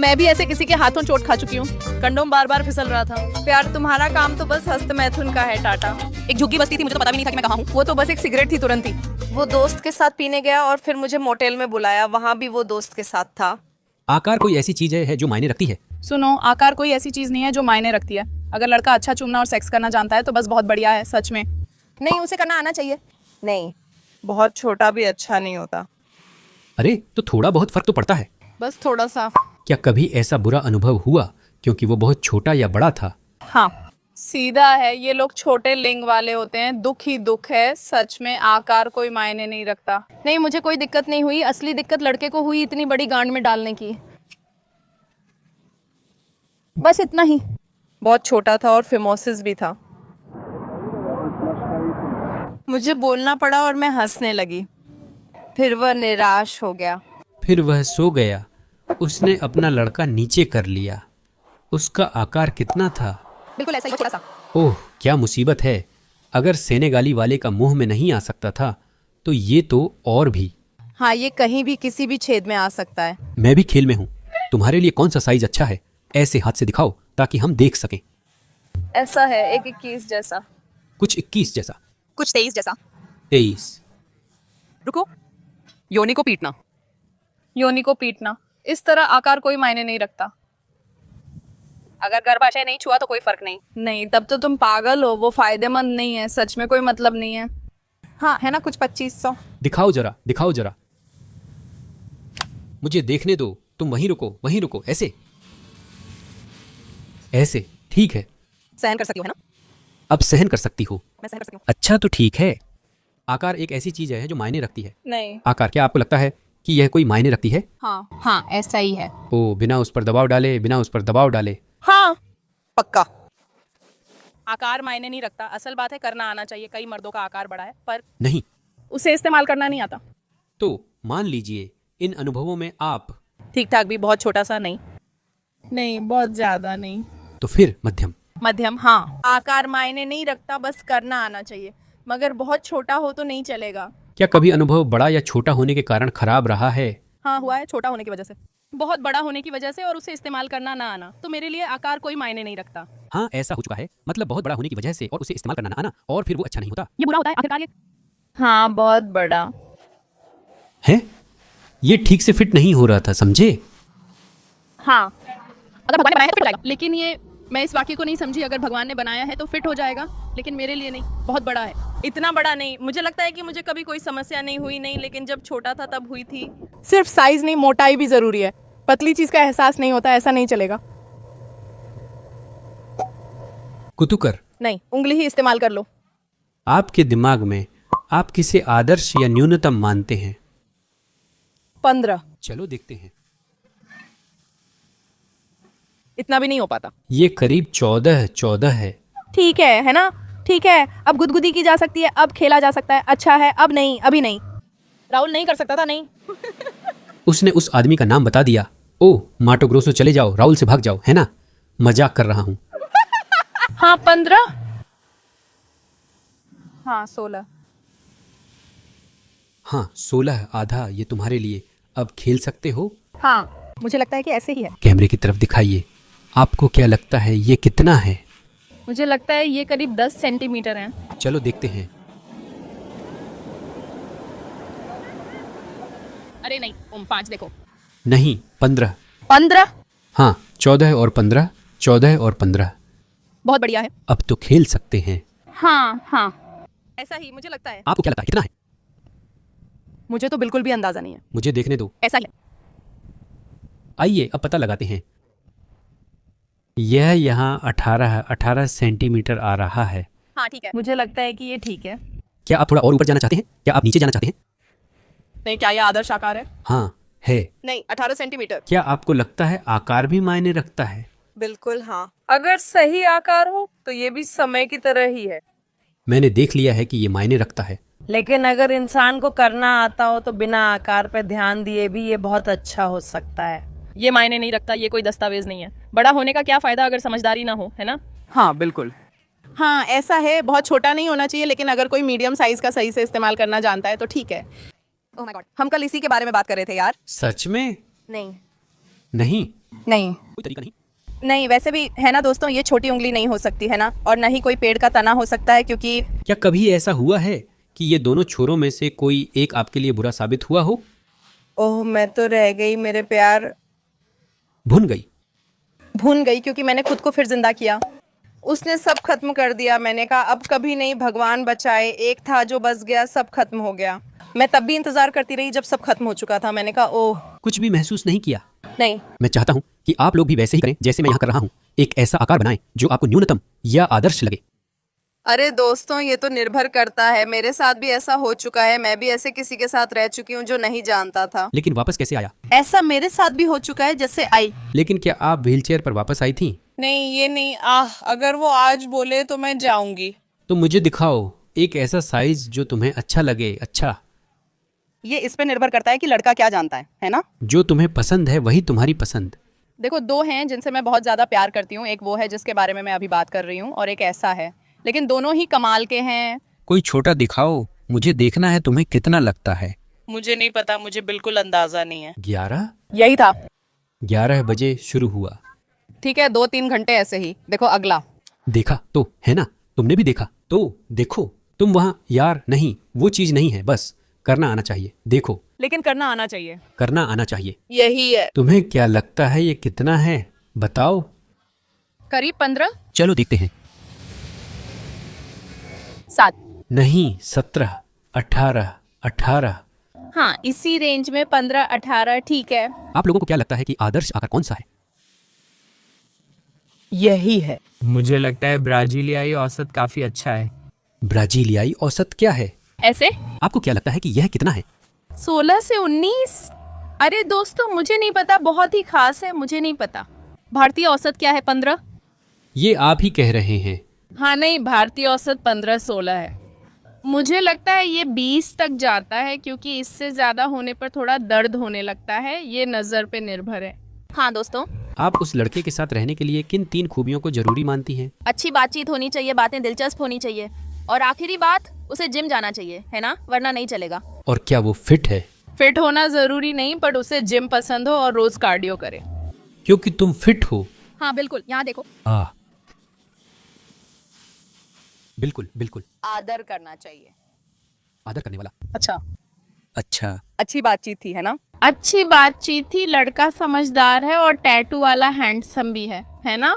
मैं भी ऐसे किसी के हाथों चोट खा चुकी हूँ। कंडोम बार बार फिसल रहा था। प्यार तुम्हारा काम तो बस हस्तमैथुन का है टाटा। एक झुग्गी बस्ती थी, मुझे तो पता भी नहीं था कि मैं कहाँ हूँ। वो तो बस एक सिगरेट थी, तुरंत ही। वो दोस्त के साथ पीने गया और फिर मुझे मोटेल में बुलाया, वहाँ भी वो दोस्त के साथ था। आकार कोई ऐसी चीज है जो मायने रखती है। सुनो, आकार कोई ऐसी चीज नहीं है जो मायने रखती है। अगर लड़का अच्छा चूमना और सेक्स करना जानता है तो बस बहुत बढ़िया है, सच में। नहीं, उसे करना आना चाहिए। नहीं, बहुत छोटा भी अच्छा नहीं होता। अरे तो थोड़ा बहुत फर्क तो पड़ता है। बस थोड़ा सा। क्या कभी ऐसा बुरा अनुभव हुआ क्योंकि वो बहुत छोटा या बड़ा था? हाँ, सीधा है, ये लोग छोटे लिंग वाले होते हैं। दुख ही दुख है, सच में। आकार कोई मायने नहीं रखता। नहीं, मुझे कोई दिक्कत नहीं हुई। असली दिक्कत लड़के को हुई इतनी बड़ी गांड में डालने की। बस इतना ही। बहुत छोटा था और फिमोसिस भी था। मुझे बोलना पड़ा और मैं हंसने लगी। फिर वह निराश हो गया। फिर वह सो गया। उसने अपना लड़का नीचे कर लिया। उसका आकार कितना था? बिल्कुल ऐसा ही, थोड़ा सा। ओह, क्या मुसीबत है। अगर सेनेगाली वाले का मुंह में नहीं आ सकता था तो ये तो और भी। हाँ, ये कहीं भी किसी भी छेद में आ सकता है। मैं भी खेल में हूँ। तुम्हारे लिए कौन सा साइज अच्छा है? ऐसे हाथ से दिखाओ ताकि हम देख सकें। ऐसा है, एक 21 जैसा। कुछ 21 जैसा। कुछ 23 जैसा। 23। रुको, योनि को पीटना। योनि को पीटना। इस तरह आकार कोई मायने नहीं रखता। अगर गर्भाशय नहीं छुआ तो कोई फर्क नहीं। नहीं, तब तो तुम पागल हो। वो फायदेमंद नहीं है, सच में कोई मतलब नहीं है। हाँ, है ना, कुछ 2500। दिखाओ जरा, दिखाओ जरा। मुझे देखने दो। तुम वहीं रुको, वहीं रुको। ऐसे ऐसे ठीक है। सहन कर सकती हो, है ना? अब सहन कर सकती हो। मैं सहन कर सकती हूँ। अच्छा तो ठीक है। आकार एक ऐसी चीज है जो मायने रखती है। नहीं। आकार, क्या आपको लगता है कि यह कोई मायने रखती है? हाँ, ऐसा ही है। ओ, बिना उस पर दबाव डाले, बिना उस पर दबाव डाले। हाँ, पक्का। आकार मायने नहीं रखता। असल बात है करना आना चाहिए। कई मर्दों का आकार बड़ा है पर नहीं उसे इस्तेमाल करना नहीं आता। तो मान लीजिए इन अनुभवों में आप, ठीक ठाक भी, बहुत छोटा सा नहीं। नहीं, बहुत ज्यादा नहीं। तो फिर मध्यम। मध्यम, हाँ। आकार मायने नहीं रखता, बस करना आना चाहिए। मगर बहुत छोटा हो तो नहीं चलेगा। क्या कभी अनुभव बड़ा या छोटा होने के कारण खराब रहा है? हाँ, हुआ है। छोटा होने की वजह से, बहुत बड़ा होने की वजह से, और उसे इस्तेमाल करना ना आना। तो मेरे लिए आकार कोई मायने नहीं रखता। हाँ, ऐसा हो चुका है। मतलब बहुत बड़ा होने की वजह से और उसे इस्तेमाल करना ना आना, और फिर वो अच्छा नहीं होता। ये बुरा होता है आखिरकार। ये हाँ, बहुत बड़ा है। ये ठीक से फिट नहीं हो रहा था, समझे? हाँ, अगर भगवान ने बनाया है तो फिट हो जाएगा। लेकिन ये, मैं इस वाक्य को नहीं समझी। अगर भगवान ने बनाया है तो फिट हो जाएगा, लेकिन मेरे लिए नहीं। बहुत बड़ा है। इतना बड़ा नहीं। मुझे लगता है कि मुझे कभी कोई समस्या नहीं हुई, नहीं, लेकिन जब छोटा था तब हुई थी। सिर्फ साइज नहीं, मोटाई भी जरूरी है। पतली चीज का एहसास नहीं होता, ऐसा नहीं चलेगा। कुतुकर, नहीं, उंगली ही इस्तेमाल कर लो। आपके दिमाग में आप किसे आदर्श या न्यूनतम मानते हैं? 15। चलो देखते हैं। इतना भी नहीं हो पाता। ये करीब 14 है। ठीक है ना? ठीक है। अब गुदगुदी की जा सकती है, अब खेला जा सकता है। अच्छा है, अब नहीं, अभी नहीं। राहुल नहीं कर सकता था, नहीं। उसने उस आदमी का नाम बता दिया। ओ, माटो ग्रोसो, चले जाओ, राहुल से भाग जाओ, है ना? मजाक कर रहा हूँ। हाँ, 15। हाँ, 16। हाँ, 16 आधा। ये तुम्हारे लिए। अब खेल सकते हो। हाँ, मुझे लगता है कि ऐसे ही है। कैमरे की तरफ दिखाइए। आपको क्या लगता है ये कितना है? मुझे लगता है ये करीब 10 सेंटीमीटर है। चलो देखते हैं। अरे नहीं, 5 देखो। नहीं, 15। 15। हाँ, 14 और 15, 14 और 15। बहुत बढ़िया है। अब तो खेल सकते हैं। हाँ, ऐसा ही मुझे लगता है। आपको क्या लगता है कितना है? मुझे तो बिल्कुल भी अंदाजा नहीं है। मुझे देखने दो। ऐसा ही है। आइए अब पता लगाते हैं। यह यहाँ 18 सेंटीमीटर आ रहा है। हाँ, ठीक है। मुझे लगता है कि ये ठीक है। क्या आप थोड़ा और ऊपर जाना चाहते हैं? क्या आप नीचे जाना चाहते हैं? नहीं, क्या ये आदर्श आकार है? हाँ, है। नहीं, 18 सेंटीमीटर। क्या आपको लगता है आकार भी मायने रखता है? बिल्कुल हाँ। अगर सही आकार हो तो ये भी समय की तरह ही है। मैंने देख लिया है कि ये मायने रखता है। लेकिन अगर इंसान को करना आता हो तो बिना आकार पे ध्यान दिए भी ये बहुत अच्छा हो सकता है। ये मायने नहीं रखता। ये कोई दस्तावेज नहीं है। बड़ा होने का क्या फायदा अगर समझदारी ना हो, है ना? हाँ बिल्कुल। हाँ, ऐसा है। बहुत छोटा नहीं होना चाहिए, लेकिन अगर कोई मीडियम साइज का सही से इस्तेमाल करना जानता है तो ठीक है। ओह माय गॉड, हम कल इसी के बारे में बात कर रहे थे यार। सच में? नहीं। नहीं, नहीं कोई तरीका नहीं? नहीं, वैसे भी है ना दोस्तों, ये छोटी उंगली नहीं हो सकती है ना, और ना ही कोई पेड़ का तना हो सकता है, क्योंकि क्या कभी ऐसा हुआ है कि ये दोनों छोरों में से कोई एक आपके लिए बुरा साबित हुआ हो? ओह मैं तो रह गई मेरे प्यार, भुन गई। भून गई, क्योंकि मैंने खुद को फिर जिंदा किया। उसने सब खत्म कर दिया। मैंने कहा अब कभी नहीं, भगवान बचाए, एक था जो बस गया, सब खत्म हो गया। मैं तब भी इंतजार करती रही जब सब खत्म हो चुका था। मैंने कहा ओह कुछ भी महसूस नहीं किया? नहीं। मैं चाहता हूँ कि आप लोग भी वैसे ही करें जैसे मैं यहाँ कर रहा हूँ। एक ऐसा आकार बनाएं जो आपको न्यूनतम या आदर्श लगे। अरे दोस्तों, ये तो निर्भर करता है, मेरे साथ भी ऐसा हो चुका है। मैं भी ऐसे किसी के साथ रह चुकी हूँ जो नहीं जानता था। लेकिन वापस कैसे आया? ऐसा मेरे साथ भी हो चुका है जैसे आई। लेकिन क्या आप व्हीलचेयर पर वापस आई थी? नहीं ये नहीं, अगर वो आज बोले तो मैं जाऊंगी। तो मुझे दिखाओ एक ऐसा साइज जो तुम्हें अच्छा लगे। अच्छा, ये इस पे निर्भर करता है कि लड़का क्या जानता है ना? जो तुम्हें पसंद है वही तुम्हारी पसंद। देखो, दो हैं जिनसे मैं बहुत ज़्यादा प्यार करती हूँ। एक वो है जिसके बारे में मैं अभी बात कर रही हूँ, और एक ऐसा है, लेकिन दोनों ही कमाल के हैं। कोई छोटा दिखाओ, मुझे देखना है तुम्हें कितना लगता है। मुझे नहीं पता, मुझे बिल्कुल अंदाजा नहीं है। 11? यही था। 11 बजे शुरू हुआ। ठीक है, 2-3 घंटे ऐसे ही। देखो अगला। देखा तो है ना? तुमने भी देखा तो देखो। तुम वहाँ यार नहीं, वो चीज नहीं है, बस करना आना चाहिए। देखो, लेकिन करना आना चाहिए। करना आना चाहिए। यही है। तुम्हें क्या लगता है ये कितना है? बताओ। करीब 15। चलो देखते हैं। 7। नहीं, 17, 18, 18। हाँ, इसी रेंज में 15-18 ठीक है। आप लोगों को क्या लगता है कि आदर्श आकार कौन सा है? यही है। मुझे लगता है ब्राजीलियाई औसत काफी अच्छा है। ब्राजीलियाई औसत क्या है? ऐसे आपको क्या लगता है कि यह कितना है? 16 से 19। अरे दोस्तों, मुझे नहीं पता, बहुत ही खास है, मुझे नहीं पता। भारतीय औसत क्या है? 15। ये आप ही कह रहे हैं। हाँ नहीं, भारतीय औसत 15-16 है। मुझे लगता है ये 20 तक जाता है, क्योंकि इससे ज्यादा होने पर थोड़ा दर्द होने लगता है। ये नजर पे निर्भर है। हाँ दोस्तों, आप उस लड़के के साथ रहने के लिए किन 3 खूबियों को जरूरी मानती हैं? अच्छी बातचीत होनी चाहिए, बातें दिलचस्प होनी चाहिए, और आखिरी बात, उसे जिम जाना चाहिए, है ना? वरना नहीं चलेगा। और क्या वो फिट है? फिट होना जरूरी नहीं, पर उसे जिम पसंद हो और रोज कार्डियो करे। क्योंकि तुम फिट हो। हाँ बिल्कुल, यहाँ देखो। बिल्कुल बिल्कुल। आदर करना चाहिए। आदर करने वाला। अच्छा, अच्छा, अच्छी बातचीत थी, है ना? अच्छी बातचीत थी, लड़का समझदार है और टैटू वाला हैंडसम भी है ना?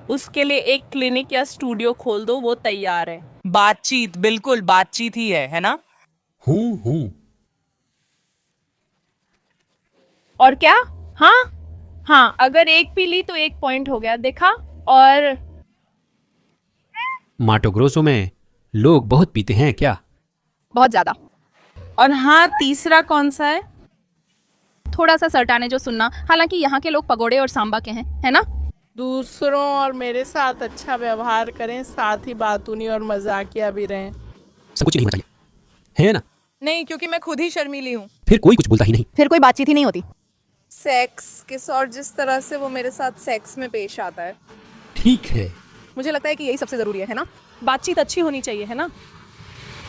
उसके लिए एक क्लिनिक या स्टूडियो खोल दो, वो तैयार है। बातचीत, बिल्कुल बातचीत ही है ना? हूँ। और क्या? हाँ, अगर एक पी ली तो 1 पॉइंट हो गया, देखा? और माटो ग्रोसो में लोग बहुत पीते हैं क्या? बहुत ज्यादा। और हाँ, तीसरा कौन सा है? थोड़ा सा सर्टाने जो सुनना। हालांकि यहाँ के लोग पगोड़े और सांबा के हैं, है ना? दूसरों और मेरे साथ अच्छा व्यवहार करें, साथ ही बातूनी और मजाकिया भी रहें। सब कुछ नहीं होना चाहिए, है ना? नहीं, क्योंकि मैं खुद ही शर्मीली हूँ। फिर कोई कुछ बोलता ही नहीं। फिर कोई बातचीत ही नहीं होती। सेक्स किस, और जिस तरह से वो मेरे साथ सेक्स में पेश आता है, ठीक है। मुझे लगता है कि यही सबसे जरूरी है ना? बातचीत अच्छी होनी चाहिए, है ना?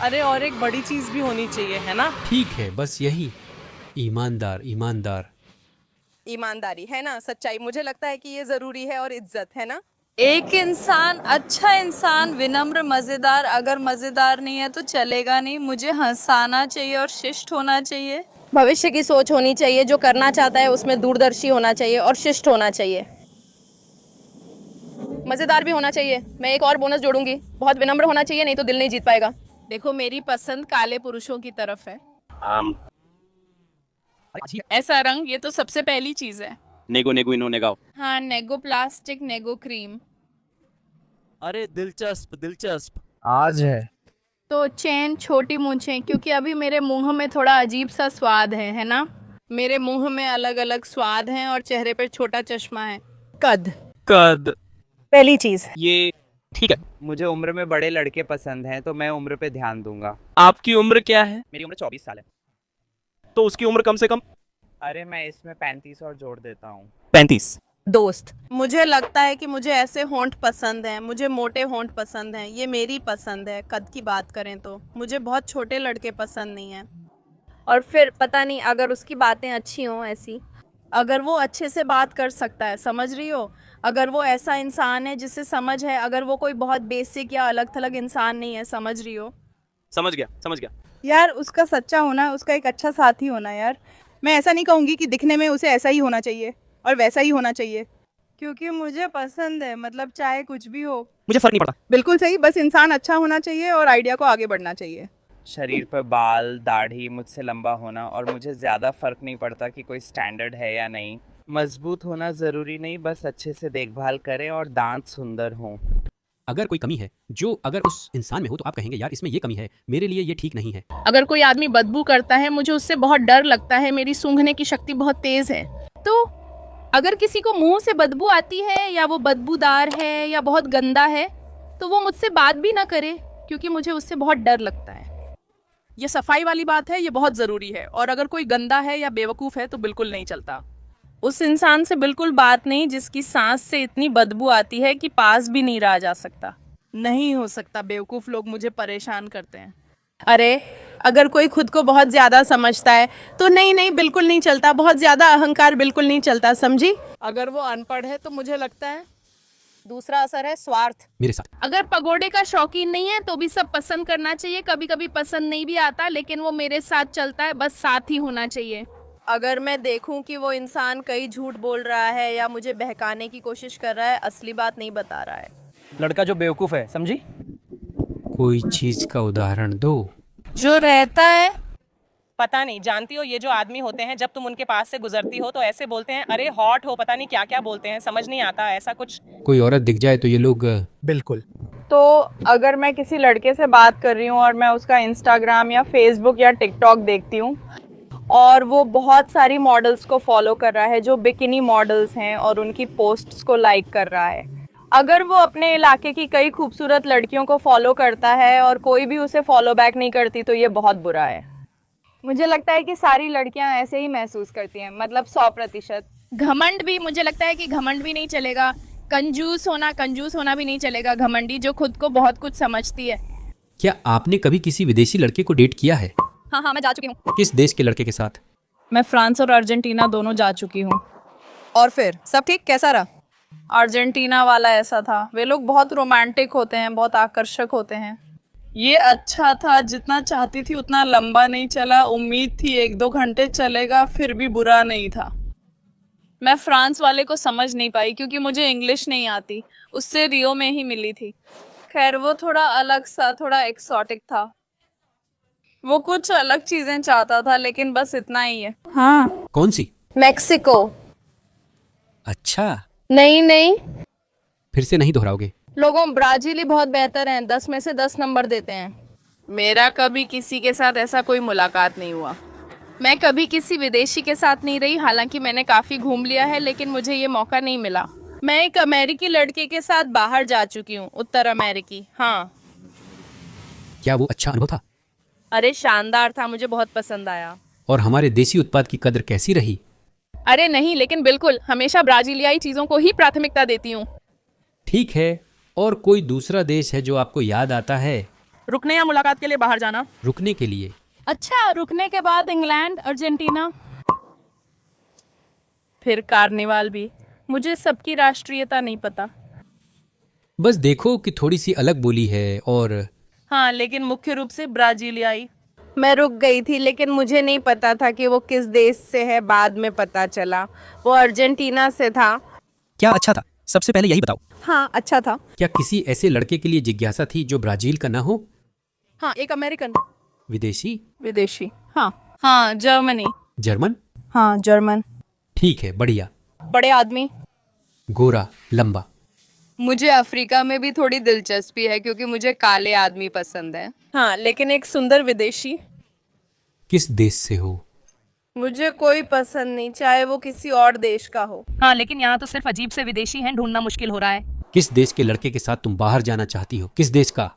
अरे और एक बड़ी चीज भी होनी चाहिए, है ना? ठीक है, बस यही। ईमानदार। ईमानदारी, है ना? सच्चाई, मुझे लगता है कि ये जरूरी है, और इज्जत, है ना? एक इंसान, अच्छा इंसान, विनम्र, मजेदार। अगर मजेदार नहीं है तो चलेगा नहीं। मुझे हंसाना चाहिए और शिष्ट होना चाहिए। भविष्य की सोच होनी चाहिए, जो करना चाहता है उसमें दूरदर्शी होना चाहिए और शिष्ट होना चाहिए। मजेदार भी होना चाहिए। मैं एक और बोनस जोड़ूंगी, बहुत विनम्र होना चाहिए, नहीं तो दिल नहीं जीत पाएगा। देखो, मेरी पसंद काले पुरुषों की तरफ है। ऐसा रंग, ये तो सबसे पहली चीज है। नेगो इनो नेगाओ। हाँ, नेगो प्लास्टिक, नेगो क्रीम। अरे दिलचस्प। आज है। तो चैन, छोटी मूंछें, क्योंकि अभी मेरे मुंह में थोड़ा अजीब सा स्वाद है ना? मेरे मुंह में अलग अलग स्वाद हैं और चेहरे पर छोटा चश्मा है। कद। पहली चीज। ये ठीक है। मुझे उम्र में बड़े लड़के पसंद हैं, तो मैं उम्र पे ध्यान दूंगा। आपकी उम्र क्या है? मेरी उम्र 24 साल है। तो उसकी उम्र कम से कम अरे मैं इसमें 35 और जोड़ देता हूँ। 35। दोस्त। मुझे लगता है कि मुझे ऐसे होंठ पसंद हैं, मुझे मोटे होंठ पसंद हैं। ये मेरी पसंद है। कद की बात करें तो मुझे बहुत छोटे लड़के पसंद नहीं हैं। और फिर पता नहीं, अगर उसकी बातें अच्छी हों ऐसी, अगर वो अच्छे से बात कर सकता है, समझ रही हो? अगर वो ऐसा इंसान है जिसे समझ है, अगर वो कोई बहुत बेसिक या अलग थलग इंसान नहीं है, समझ रही हो? समझ गया समझ गया। यार उसका सच्चा होना, उसका एक अच्छा साथी होना यार। मैं ऐसा नहीं कहूँगी कि दिखने में उसे ऐसा ही होना चाहिए और वैसा ही होना चाहिए, क्योंकि मुझे पसंद है, मतलब चाहे कुछ भी हो। मुझे फर्क नहीं पड़ता। बिल्कुल सही, बस इंसान अच्छा होना चाहिए और आइडिया को आगे बढ़ना चाहिए। शरीर पर बाल दाढ़ी मुझसे लंबा होना, और मुझे ज़्यादा फर्क नहीं पड़ता कि कोई स्टैंडर्ड है या नहीं। मजबूत होना ज़रूरी नहीं, बस अच्छे से देखभाल करें और दांत सुंदर हों। अगर कोई कमी है जो अगर उस इंसान में हो तो आप कहेंगे यार इसमें ये कमी है, मेरे लिए ये ठीक नहीं है। अगर कोई आदमी बदबू करता है, मुझे उससे बहुत डर लगता है, मेरी सूंघने की शक्ति बहुत तेज है। तो अगर किसी को मुंह से बदबू आती है या वो बदबूदार है या बहुत गंदा है, तो वो मुझसे बात भी ना करे, क्योंकि मुझे उससे बहुत डर लगता है। ये सफाई वाली बात है, ये बहुत ज़रूरी है। और अगर कोई गंदा है या बेवकूफ़ है तो बिल्कुल नहीं चलता। उस इंसान से बिल्कुल बात नहीं जिसकी सांस से इतनी बदबू आती है कि पास भी नहीं रहा जा सकता। नहीं हो सकता, बेवकूफ़ लोग मुझे परेशान करते हैं। अरे अगर कोई खुद को बहुत ज्यादा समझता है तो नहीं बिल्कुल नहीं चलता, बहुत ज्यादा अहंकार बिल्कुल नहीं चलता, समझी? अगर वो अनपढ़ है तो मुझे लगता है दूसरा असर है स्वार्थ। मेरे साथ अगर पगोड़े का शौकीन नहीं है तो भी सब पसंद करना चाहिए, कभी कभी पसंद नहीं भी आता, लेकिन वो मेरे साथ चलता है, बस साथ ही होना चाहिए। अगर मैं देखूं कि वो इंसान कहीं झूठ बोल रहा है या मुझे बहकाने की कोशिश कर रहा है, असली बात नहीं बता रहा है। लड़का जो बेवकूफ है, समझी? कोई चीज का उदाहरण दो। जो रहता है, पता नहीं, जानती हो ये जो आदमी होते हैं जब तुम उनके पास से गुजरती हो तो ऐसे बोलते हैं, अरे हॉट हो, पता नहीं क्या क्या बोलते हैं, समझ नहीं आता ऐसा कुछ। कोई औरत दिख जाए तो ये लोग बिल्कुल। तो अगर मैं किसी लड़के से बात कर रही हूँ और मैं उसका इंस्टाग्राम या फेसबुक या टिकटॉक देखती हूँ और वो बहुत सारी मॉडल्स को फॉलो कर रहा है जो बिकिनी मॉडल्स हैं और उनकी पोस्ट्स को लाइक कर रहा है, अगर वो अपने इलाके की कई खूबसूरत लड़कियों को फॉलो करता है और कोई भी उसे फॉलो बैक नहीं करती, तो ये बहुत बुरा है। मुझे लगता है कि सारी लड़कियां ऐसे ही महसूस करती हैं, मतलब 100%। घमंड भी, मुझे लगता है कि घमंड भी नहीं चलेगा, कंजूस होना भी नहीं चलेगा। घमंडी जो खुद को बहुत कुछ समझती है। क्या आपने कभी किसी विदेशी लड़के को डेट किया है? हाँ, मैं जा चुकी हूँ। किस देश के लड़के के साथ? मैं फ्रांस और अर्जेंटीना दोनों जा चुकी हूँ। और फिर सब ठीक कैसा रहा? अर्जेंटीना वाला ऐसा था, वे लोग बहुत रोमांटिक होते हैं, बहुत आकर्षक होते हैं। ये अच्छा था, जितना चाहती थी उतना लंबा नहीं चला, उम्मीद थी 1-2 घंटे चलेगा, फिर भी बुरा नहीं था। मैं फ्रांस वाले को समझ नहीं पाई क्योंकि मुझे इंग्लिश नहीं आती, उससे रियो में ही मिली थी। खैर वो थोड़ा अलग सा, थोड़ा एक्सोटिक था, वो कुछ अलग चीजें चाहता था, लेकिन बस इतना ही है। हाँ, कौन सी? मैक्सिको। अच्छा, नहीं, फिर से नहीं दोहराओगे? लोगों ब्राजीली बहुत बेहतर हैं, 10 में से 10 नंबर देते हैं। मेरा कभी किसी के साथ ऐसा कोई मुलाकात नहीं हुआ। मैं कभी किसी विदेशी के साथ नहीं रही, हालांकि मैंने काफी घूम लिया है, लेकिन मुझे ये मौका नहीं मिला। मैं एक अमेरिकी लड़के के साथ बाहर जा चुकी हूँ, उत्तर अमेरिकी। हाँ। क्या वो अच्छा अनुभव था? अरे शानदार था, मुझे बहुत पसंद आया। और हमारे देसी उत्पाद की कदर कैसी रही? अरे नहीं, लेकिन बिल्कुल, हमेशा ब्राजीलियाई चीज़ों को ही प्राथमिकता देती हूँ। ठीक है, और कोई दूसरा देश है जो आपको याद आता है? रुकने या मुलाकात के लिए बाहर जाना। रुकने के लिए? अच्छा, रुकने के बाद इंग्लैंड, अर्जेंटीना, फिर कार्निवाल भी। मुझे सबकी राष्ट्रीयता नहीं पता। बस देखो कि थोड़ी सी अलग बोली है और हाँ, लेकिन मुख्य रूप से ब्राजीलियाई। मैं रुक गई थी, लेकिन मुझे नहीं पता था कि वो किस देश से है, बाद में पता चला वो अर्जेंटीना से था। क्या अच्छा था? सबसे पहले यही बताओ। हाँ, अच्छा था। क्या किसी ऐसे लड़के के लिए जिज्ञासा थी जो ब्राजील का ना हो? हाँ, एक अमेरिकन। विदेशी? हाँ, जर्मनी। जर्मन? हाँ, जर्मन। ठीक है, बढ़िया। बड़े आदमी। गोरा, लंबा। मुझे अफ्रीका में भी थोड़ी दिलचस्पी है क्योंकि मुझे काले आदमी पसंद है। हाँ, लेकिन एक सुंदर विदेशी। किस देश से हो? मुझे कोई पसंद नहीं, चाहे वो किसी और देश का हो। हाँ, लेकिन यहाँ तो सिर्फ अजीब से विदेशी हैं, ढूंढना मुश्किल हो रहा है। किस देश के लड़के के साथ तुम बाहर जाना चाहती हो? किस देश का?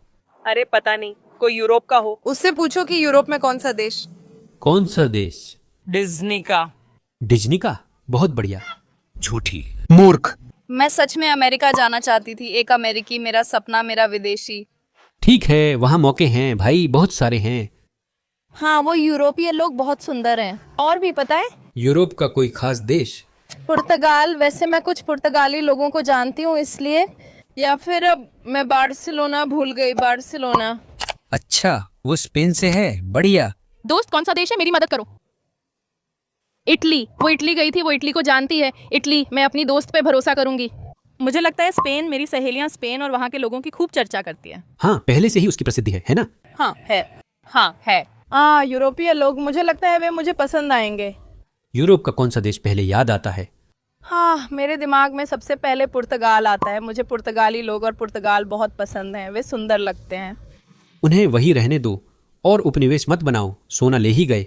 अरे पता नहीं, कोई यूरोप का हो। उससे पूछो कि यूरोप में कौन सा देश। कौन सा देश? डिज्नी का। डिज्नी का? बहुत बढ़िया। झूठी, मूर्ख। मैं सच में अमेरिका जाना चाहती थी, एक अमेरिकी मेरा सपना, मेरा विदेशी। ठीक है, वहाँ मौके हैं भाई, बहुत सारे हैं। हाँ, वो यूरोपीय लोग बहुत सुंदर हैं। और भी पता है, यूरोप का कोई खास देश? पुर्तगाल, वैसे मैं कुछ पुर्तगाली लोगों को जानती हूँ इसलिए, या फिर अब मैं बार्सिलोना भूल गई, बार्सिलोना। अच्छा, वो स्पेन से है, बढ़िया। दोस्त कौन सा देश है, मेरी मदद करो। इटली, वो इटली गई थी, वो इटली को जानती है। इटली, मैं अपनी दोस्त पे भरोसा करूंगी। मुझे लगता है स्पेन, मेरी सहेलियां स्पेन और वहाँ के लोगों की खूब चर्चा करती है। हाँ, पहले से ही उसकी प्रसिद्धि है ना? हाँ है, हाँ है। हाँ, यूरोपीय लोग, मुझे लगता है वे मुझे पसंद आएंगे। यूरोप का कौन सा देश पहले याद आता है? हाँ, मेरे दिमाग में सबसे पहले पुर्तगाल आता है। मुझे पुर्तगाली लोग और पुर्तगाल बहुत पसंद हैं, वे सुंदर लगते हैं। उन्हें वही रहने दो और उपनिवेश मत बनाओ, सोना ले ही गए,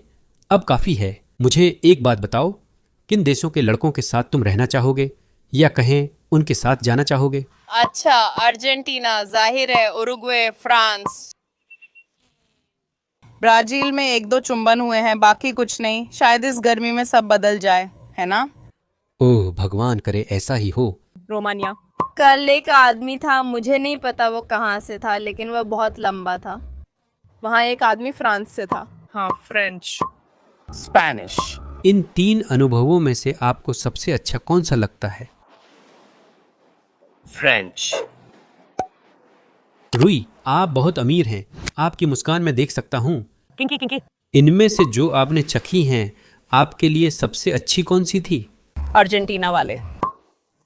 अब काफी है। मुझे एक बात बताओ, किन देशों के लड़कों के साथ तुम रहना चाहोगे, या कहें उनके साथ जाना चाहोगे? अच्छा, अर्जेंटीना, जाहिर है, उरुग्वे, फ्रांस। ब्राजील में 1-2 चुंबन हुए हैं, बाकी कुछ नहीं। शायद इस गर्मी में सब बदल जाए, है ना? ओह भगवान करे ऐसा ही हो। रोमानिया। कल एक आदमी था, मुझे नहीं पता वो कहाँ से था, लेकिन वह बहुत लंबा था। वहाँ एक आदमी फ्रांस से था। हाँ, फ्रेंच, स्पेनिश। इन 3 अनुभवों में से आपको सबसे अच्छा कौन सा लगता है? फ्रेंच। रुई, आप बहुत अमीर हैं, आपकी मुस्कान में देख सकता हूँ। Kinky kinky. इनमें से जो आपने चखी हैं, आपके लिए सबसे अच्छी कौन सी थी? अर्जेंटीना वाले।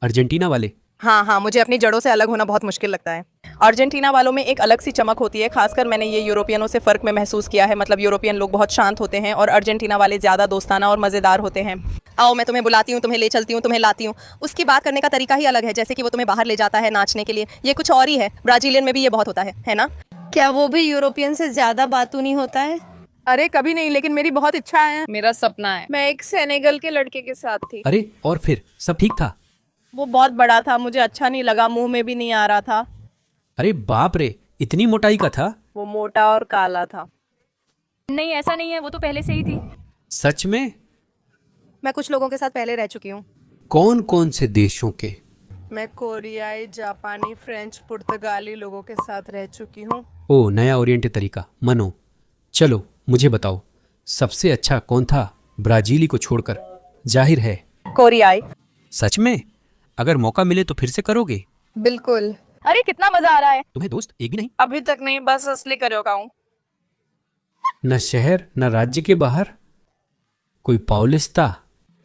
अर्जेंटीना वाले? हाँ हाँ, मुझे अपनी जड़ों से अलग होना बहुत मुश्किल लगता है। अर्जेंटीना वालों में एक अलग सी चमक होती है, खासकर मैंने ये यूरोपियनों से फ़र्क में महसूस किया है। मतलब यूरोपियन लोग बहुत शांत होते हैं और अर्जेंटीना वाले ज़्यादा दोस्ताना और मज़ेदार होते हैं। आओ, मैं तुम्हें बुलाती हूँ, तुम्हें ले चलती हूँ, तुम्हें लाती हूँ। उसकी बात करने का तरीका ही अलग है, जैसे कि वो तुम्हें बाहर ले जाता है नाचने के लिए। ये कुछ और ही है। ब्राजीलियन में भी ये बहुत होता है ना? क्या वो भी यूरोपियन से ज्यादा बातूनी होता है? अरे कभी नहीं, लेकिन मेरी बहुत इच्छा है। मेरा सपना है। मैं एक सेनेगल के लड़के के साथ थी। अरे और फिर सब ठीक था? वो बहुत बड़ा था, मुझे अच्छा नहीं लगा, मुंह में भी नहीं आ रहा था। अरे बाप रे, इतनी मोटाई का था? वो मोटा और काला था। नहीं, ऐसा नहीं है, वो तो पहले से ही थी। सच में? मैं कुछ लोगों के साथ पहले रह चुकी हूँ। कौन कौन से देशों के? मैं कोरियाई, जापानी, फ्रेंच, पुर्तगाली लोगों के साथ रह चुकी हूँ। ओ, नया ओरिएंटेड तरीका, मनो। चलो मुझे बताओ, सबसे अच्छा कौन था ब्राजीली को छोड़कर? जाहिर है कोरियाई। सच में? अगर मौका मिले तो फिर से करोगे? बिल्कुल। अरे कितना मजा आ रहा है। तुम्हें दोस्त एक भी नहीं? अभी तक नहीं, बस असली करोगा हूँ। न शहर न राज्य के बाहर? कोई पाउलिस्ता?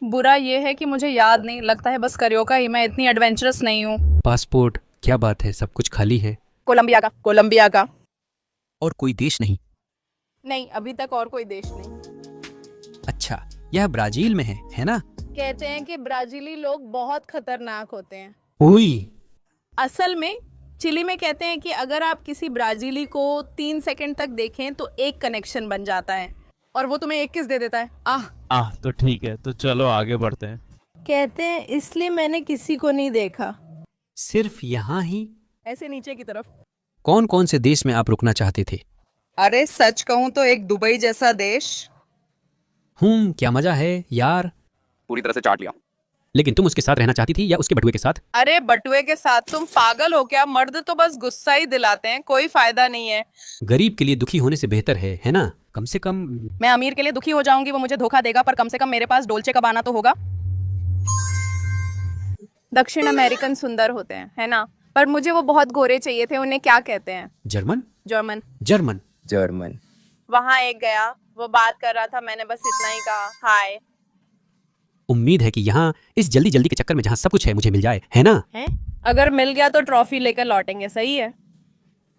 बुरा ये है कि मुझे याद नहीं, लगता है बस करियोका ही। मैं इतनी एडवेंचरस नहीं हूँ। पासपोर्ट? क्या बात है, सब कुछ खाली है। कोलंबिया का। और कोई देश नहीं? नहीं, अभी तक और कोई देश नहीं। अच्छा, यह ब्राजील में है ना? कहते हैं कि ब्राजीली लोग बहुत खतरनाक होते हैं। ओई। असल में चिली में कहते हैं कि अगर आप किसी ब्राजीली को 3 सेकंड तक देखें तो एक कनेक्शन बन जाता है, और वो तुम्हें एक किस दे देता है। तो ठीक है, तो चलो आगे बढ़ते हैं। कहते हैं इसलिए मैंने किसी को नहीं देखा। सिर्फ यहाँ ही? ऐसे नीचे की तरफ। कौन कौन से देश में आप रुकना चाहते थे? अरे सच कहूँ तो एक दुबई जैसा देश। क्या मजा है यार। पूरी तरह से चाट लिया। लेकिन तुम उसके साथ रहना चाहती थी या उसके बटुए के साथ? अरे बटुए के साथ? तुम पागल हो क्या? मर्द तो बस गुस्सा ही दिलाते हैं, कोई फायदा नहीं है। गरीब के लिए दुखी होने से बेहतर है ना? कम से कम। मैं अमीर के लिए दुखी हो जाऊंगी, वो मुझे धोखा देगा, पर कम से कम मेरे पास डोल्चे का बाना तो होगा। दक्षिण अमेरिकन सुंदर होते हैं, है ना? पर मुझे वो बहुत गोरे चाहिए थे। उन्हें क्या कहते हैं? जर्मन? जर्मन। जर्मन। जर्मन। वहाँ एक गया, वो बात कर रहा था, मैंने बस इतना ही कहा, हाय। उम्मीद है कि यहाँ इस जल्दी जल्दी के चक्कर में जहाँ सब कुछ है मुझे मिल जाए, है ना? अगर मिल गया तो ट्रॉफी लेकर लौटेंगे, सही है?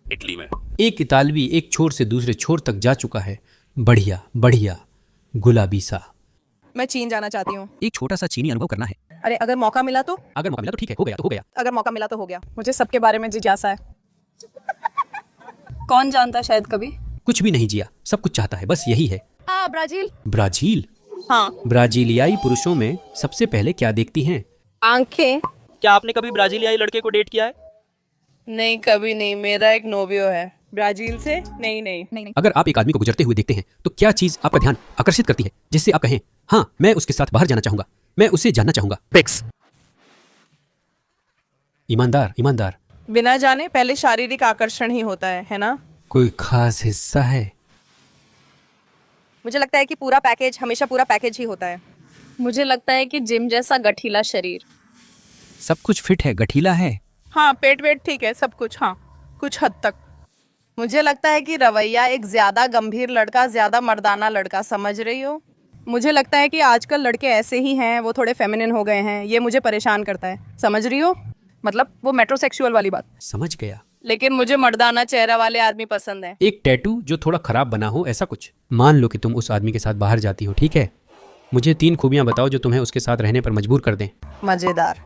इटली में। एक इतालवी एक छोर से दूसरे छोर तक जा चुका है। बढ़िया बढ़िया, गुलाबी सा। मैं चीन जाना चाहती हूँ। एक छोटा सा चीनी अनुभव करना है। अरे अगर मौका मिला तो? अगर मौका मिला तो ठीक है, हो गया तो हो गया। अगर मौका मिला तो हो गया। मुझे सबके बारे में जिज्ञासा है। कौन जानता, शायद कभी। कुछ भी नहीं जिया, सब कुछ चाहता है, बस यही है। ब्राजील। ब्राजील? हाँ। ब्राजीलियाई पुरुषों में सबसे पहले क्या देखती हैं? आंखें। क्या आपने कभी ब्राजीलियाई लड़के को डेट किया है? नहीं, कभी नहीं। मेरा एक नोवियो है ब्राजील से। नहीं। अगर आप एक आदमी को गुजरते हुए देखते हैं तो क्या चीज आपका ध्यान आकर्षित करती है जिससे आप कहें हाँ मैं उसके साथ बाहर जाना चाहूंगा, मैं उसे जानना चाहूंगा? पिक्स। ईमानदार ईमानदार। बिना जाने पहले शारीरिक आकर्षण ही होता है ना? कोई खास हिस्सा है? मुझे लगता है कि पूरा पैकेज हमेशा पूरा पैकेज ही होता है। मुझे लगता है कि जिम जैसा गठीला शरीर। सब कुछ फिट है, गठीला है। हाँ, पेट वेट ठीक है, सब कुछ, हाँ, कुछ हद तक। मुझे लगता है कि रवैया एक ज्यादा गंभीर लड़का, ज्यादा मर्दाना लड़का, समझ रही हो? मुझे लगता है कि आजकल लड़के ऐसे ही हैं, वो थोड़े फेमिनिन हो गए हैं, ये मुझे परेशान करता है, समझ रही हो? मतलब वो मेट्रोसेक्सुअल वाली बात। समझ गया। लेकिन मुझे मर्दाना चेहरा वाले आदमी पसंद है। एक टैटू जो थोड़ा खराब बना हो, ऐसा कुछ। मान लो कि तुम उस आदमी के साथ बाहर जाती हो, ठीक है? मुझे 3 खूबियां बताओ जो तुम्हें उसके साथ रहने पर मजबूर कर दें। मजेदार।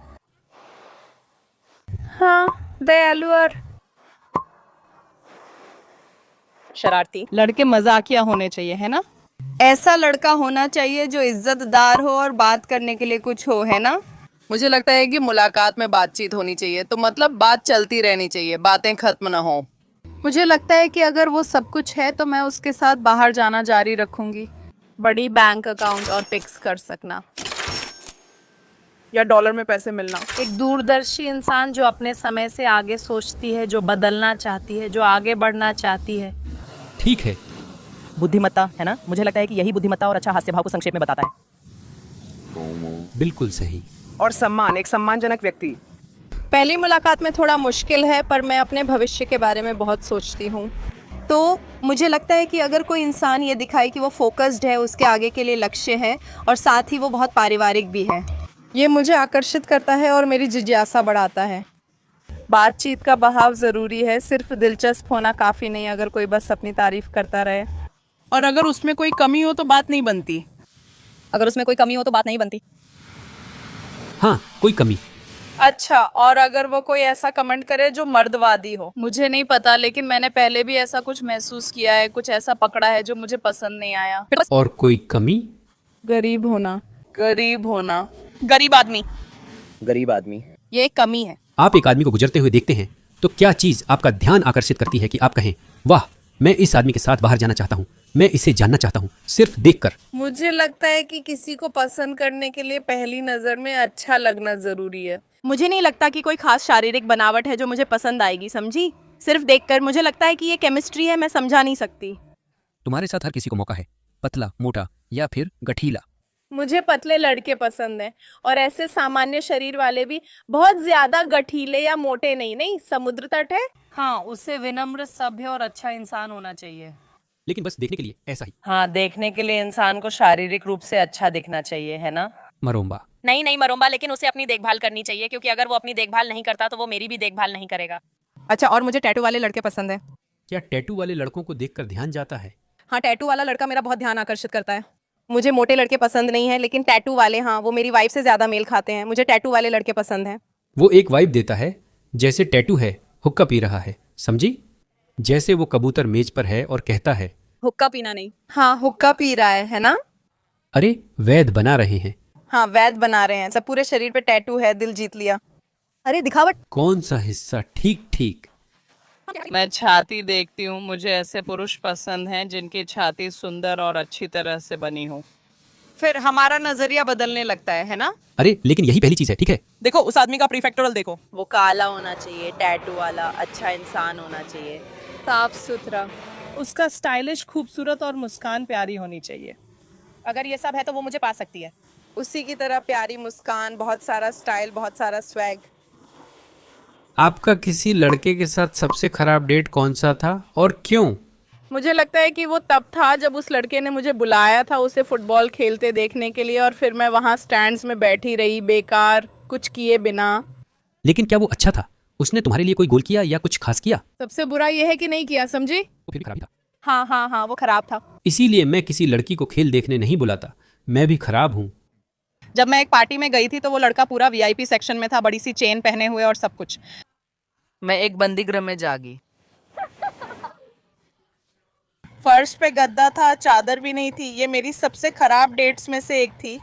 हाँ, दयालु और शरारती। लड़के मजाकिया होने चाहिए, है ना? ऐसा लड़का होना चाहिए जो इज्जतदार हो और बात करने के लिए कुछ हो, है ना? मुझे लगता है कि मुलाकात में बातचीत होनी चाहिए, तो मतलब बात चलती रहनी चाहिए, बातें खत्म ना हो। मुझे लगता है कि अगर वो सब कुछ है तो मैं उसके साथ बाहर जाना जारी रखूंगी। बड़ी बैंक अकाउंट और फिक्स कर सकना, या डॉलर में पैसे मिलना। एक दूरदर्शी इंसान जो अपने समय से आगे सोचती है, जो बदलना चाहती है, जो आगे बढ़ना चाहती है। ठीक है। बुद्धिमत्ता, है ना? मुझे लगता है कि यही बुद्धिमत्ता और अच्छा हास्य भाव को संक्षेप में बताता है। बिल्कुल सही। और सम्मान, एक सम्मानजनक व्यक्ति। पहली मुलाकात में थोड़ा मुश्किल है, पर मैं अपने भविष्य के बारे में बहुत सोचती हूँ। तो मुझे लगता है कि अगर कोई इंसान ये दिखाए कि वो फोकस्ड है, उसके आगे के लिए लक्ष्य है और साथ ही वो बहुत पारिवारिक भी है, ये मुझे आकर्षित करता है और मेरी जिज्ञासा बढ़ाता है। बातचीत का बहाव ज़रूरी है, सिर्फ दिलचस्प होना काफ़ी नहीं, अगर कोई बस अपनी तारीफ करता रहे। और अगर उसमें कोई कमी हो तो बात नहीं बनती। अगर उसमें कोई कमी हो तो बात नहीं बनती। हाँ, कोई कमी। अच्छा, और अगर वो कोई ऐसा कमेंट करे जो मर्दवादी हो? मुझे नहीं पता, लेकिन मैंने पहले भी ऐसा कुछ महसूस किया है, कुछ ऐसा पकड़ा है जो मुझे पसंद नहीं आया। और कोई कमी? गरीब होना। गरीब होना। गरीब आदमी। गरीब आदमी। ये एक कमी है। आप एक आदमी को गुजरते हुए देखते हैं तो क्या चीज आपका ध्यान आकर्षित करती है कि आप कहें, वाह, मैं इस आदमी के साथ बाहर जाना चाहता हूँ, मैं इसे जानना चाहता हूँ, सिर्फ देखकर। मुझे लगता है कि किसी को पसंद करने के लिए पहली नजर में अच्छा लगना जरूरी है। मुझे नहीं लगता कि कोई खास शारीरिक बनावट है जो मुझे पसंद आएगी, समझी? सिर्फ देखकर मुझे लगता है कि ये केमिस्ट्री है, मैं समझा नहीं सकती। तुम्हारे साथ हर किसी को मौका है, पतला, मोटा या फिर गठीला। मुझे पतले लड़के पसंद हैं और ऐसे सामान्य शरीर वाले भी, बहुत ज्यादा गठीले या मोटे नहीं। नहीं, समुद्र तट है। हाँ, उसे विनम्र, सभ्य और अच्छा इंसान होना चाहिए। लेकिन बस देखने के लिए, ऐसा ही। हाँ, देखने के लिए इंसान को शारीरिक रूप से अच्छा दिखना चाहिए, है ना? मरोम्बा। नहीं मरोम्बा, लेकिन उसे अपनी देखभाल करनी चाहिए, क्योंकि अगर वो अपनी देखभाल नहीं करता तो वो मेरी भी देखभाल नहीं करेगा। अच्छा, और मुझे टैटू वाले लड़के पसंद है। क्या टैटू वाले लड़कों को देखकर ध्यान जाता है? हाँ, टैटू वाला लड़का मेरा बहुत ध्यान आकर्षित करता है। मुझे मोटे लड़के पसंद नहीं है, लेकिन टैटू वाले, हाँ, वो मेरी वाइफ से ज्यादा मेल खाते हैं। मुझे टैटू वाले लड़के पसंद हैं। वो एक वाइब देता है, जैसे टैटू है, हुक्का पी रहा है, समझी? जैसे वो कबूतर मेज पर है और कहता है, हुक्का पीना नहीं। हाँ, हुक्का पी रहा है ना? अरे वैद बना रहे हैं। हाँ, वैद बना रहे हैं। सब पूरे शरीर पे टैटू है, दिल जीत लिया। अरे दिखावट। कौन सा हिस्सा? ठीक ठीक। मैं छाती देखती हूँ, मुझे ऐसे पुरुष पसंद हैं जिनकी छाती सुंदर और अच्छी तरह से बनी हो। फिर हमारा नजरिया बदलने लगता है ना? अरे लेकिन यही पहली चीज है, ठीक है? देखो उस आदमी का प्रीफेक्टोरल देखो। वो काला होना चाहिए, टैटू वाला, अच्छा इंसान होना चाहिए, साफ सुथरा। उसका स्टाइलिश, खूबसूरत और मुस्कान प्यारी होनी चाहिए। अगर ये सब है तो वो मुझे पा सकती है। उसी की तरह प्यारी मुस्कान, बहुत सारा स्टाइल, बहुत सारा स्वैग। आपका किसी लड़के के साथ सबसे खराब डेट कौन सा था और क्यों? मुझे लगता है कि वो तब था जब उस लड़के ने मुझे बुलाया था उसे फुटबॉल खेलते देखने के लिए, और फिर मैं वहाँ स्टैंड्स में बैठी रही बेकार, कुछ किए बिना। लेकिन क्या वो अच्छा था? उसने तुम्हारे लिए कोई गोल किया या कुछ खास किया? सबसे बुरा ये है कि नहीं किया, समझी? वो फिर भी खराब ही था। हाँ, वो खराब था। इसीलिए मैं किसी लड़की को खेल देखने नहीं बुलाता, मैं भी खराब हूँ। जब मैं एक पार्टी में गई थी तो वो लड़का पूरा वीआईपी सेक्शन में था, बड़ी सी चेन पहने हुए और सब कुछ। मैं एक बंदीगृह में जागी। फर्श पे गद्दा था, चादर भी नहीं थी। ये मेरी सबसे खराब डेट्स में से एक थी।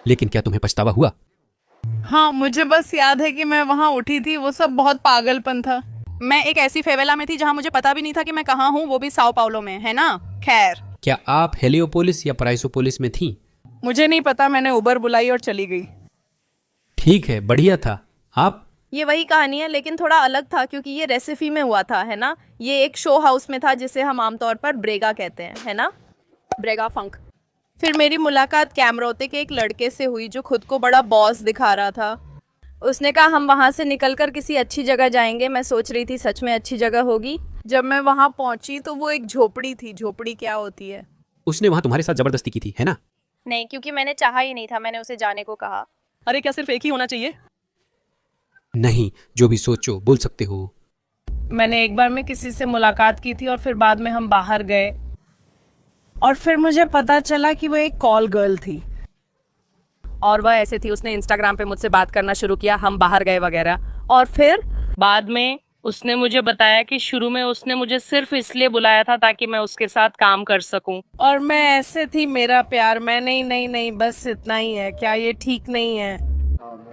लेकिन क्या तुम्हें पछतावा हुआ? हाँ, मुझे बस याद है कि मैं वहाँ उठी थी, वो सब बहुत पागलपन था। मैं एक ऐसी फेवेला में थी जहाँ मुझे पता भी नहीं था कि मैं कहाँ हूँ, वो भी साओ पाउलो में, है ना? खैर, क्या आप हेलियोपोलिस या पराइसोपोलिस में थी? मुझे नहीं पता, मैंने उबर बुलाई और चली गई। ठीक है, बढ़िया था। आप? ये वही कहानी है, लेकिन थोड़ा अलग था क्योंकि ये रेसिपी में हुआ था, है ना? ये एक शो हाउस में था जिसे हम आमतौर पर ब्रेगा कहते हैं, है ना? ब्रेगा फंक। फिर मेरी मुलाकात कैमरोते के एक लड़के से हुई जो खुद को बड़ा बॉस दिखा रहा था। उसने कहा हम वहाँ से निकलकर किसी अच्छी जगह जाएंगे। मैं सोच रही थी सच में अच्छी जगह होगी। जब मैं वहाँ पहुंची तो वो एक झोपड़ी थी। झोपड़ी क्या होती है? उसने वहां तुम्हारे साथ जबरदस्ती की थी, है ना? नहीं, क्योंकि मैंने चाहा ही नहीं था, मैंने उसे जाने को कहा। अरे क्या सिर्फ एक ही होना चाहिए? नहीं, जो भी सोचो बोल सकते हो। मैंने एक बार में किसी से मुलाकात की थी और फिर बाद में हम बाहर गए और फिर मुझे पता चला कि वो एक कॉल गर्ल थी। और वह ऐसे थी, उसने इंस्टाग्राम पे मुझसे बात करना शुरू किया, हम बाहर गए वगैरह। और फिर बाद में उसने मुझे बताया कि शुरू में उसने मुझे सिर्फ इसलिए बुलाया था ताकि मैं उसके साथ काम कर सकूं। और मैं ऐसे थी, मेरा प्यार, मैं नहीं बस इतना ही है, क्या ये ठीक नहीं है?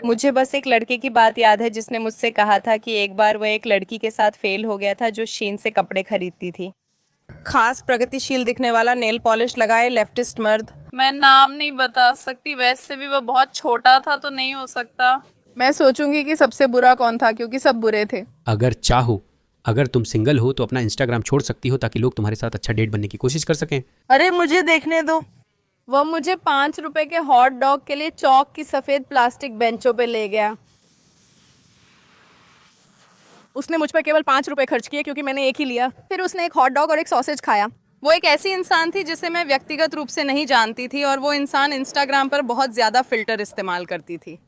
मुझे बस एक लड़के की बात याद है जिसने मुझसे कहा था कि एक बार वह एक लड़की के साथ फेल हो गया था जो शीन से कपड़े खरीदती थी। खास प्रगतिशील दिखने वाला, नेल पॉलिश लगाए, लेफ्टिस्ट मर्द। मैं नाम नहीं बता सकती, वैसे भी वो बहुत छोटा था तो नहीं हो सकता। मैं सोचूंगी कि सबसे बुरा कौन था, क्योंकि सब बुरे थे। अगर चाहो, अगर तुम सिंगल हो तो अपना इंस्टाग्राम छोड़ सकती हो ताकि लोग तुम्हारे साथ अच्छा डेट बनने की कोशिश कर सकें। अरे मुझे देखने दो। वह मुझे 5 रुपए के हॉट डॉग के लिए चौक की सफेद प्लास्टिक बेंचों पे ले गया। उसने मुझ पर केवल 5 रुपए खर्च किए क्योंकि मैंने एक ही लिया। फिर उसने एक हॉट डॉग और एक सॉसेज खाया। वो एक ऐसी इंसान थी जिसे मैं व्यक्तिगत रूप से नहीं जानती थी, और वो इंसान इंस्टाग्राम पर बहुत ज़्यादा फिल्टर इस्तेमाल करती थी।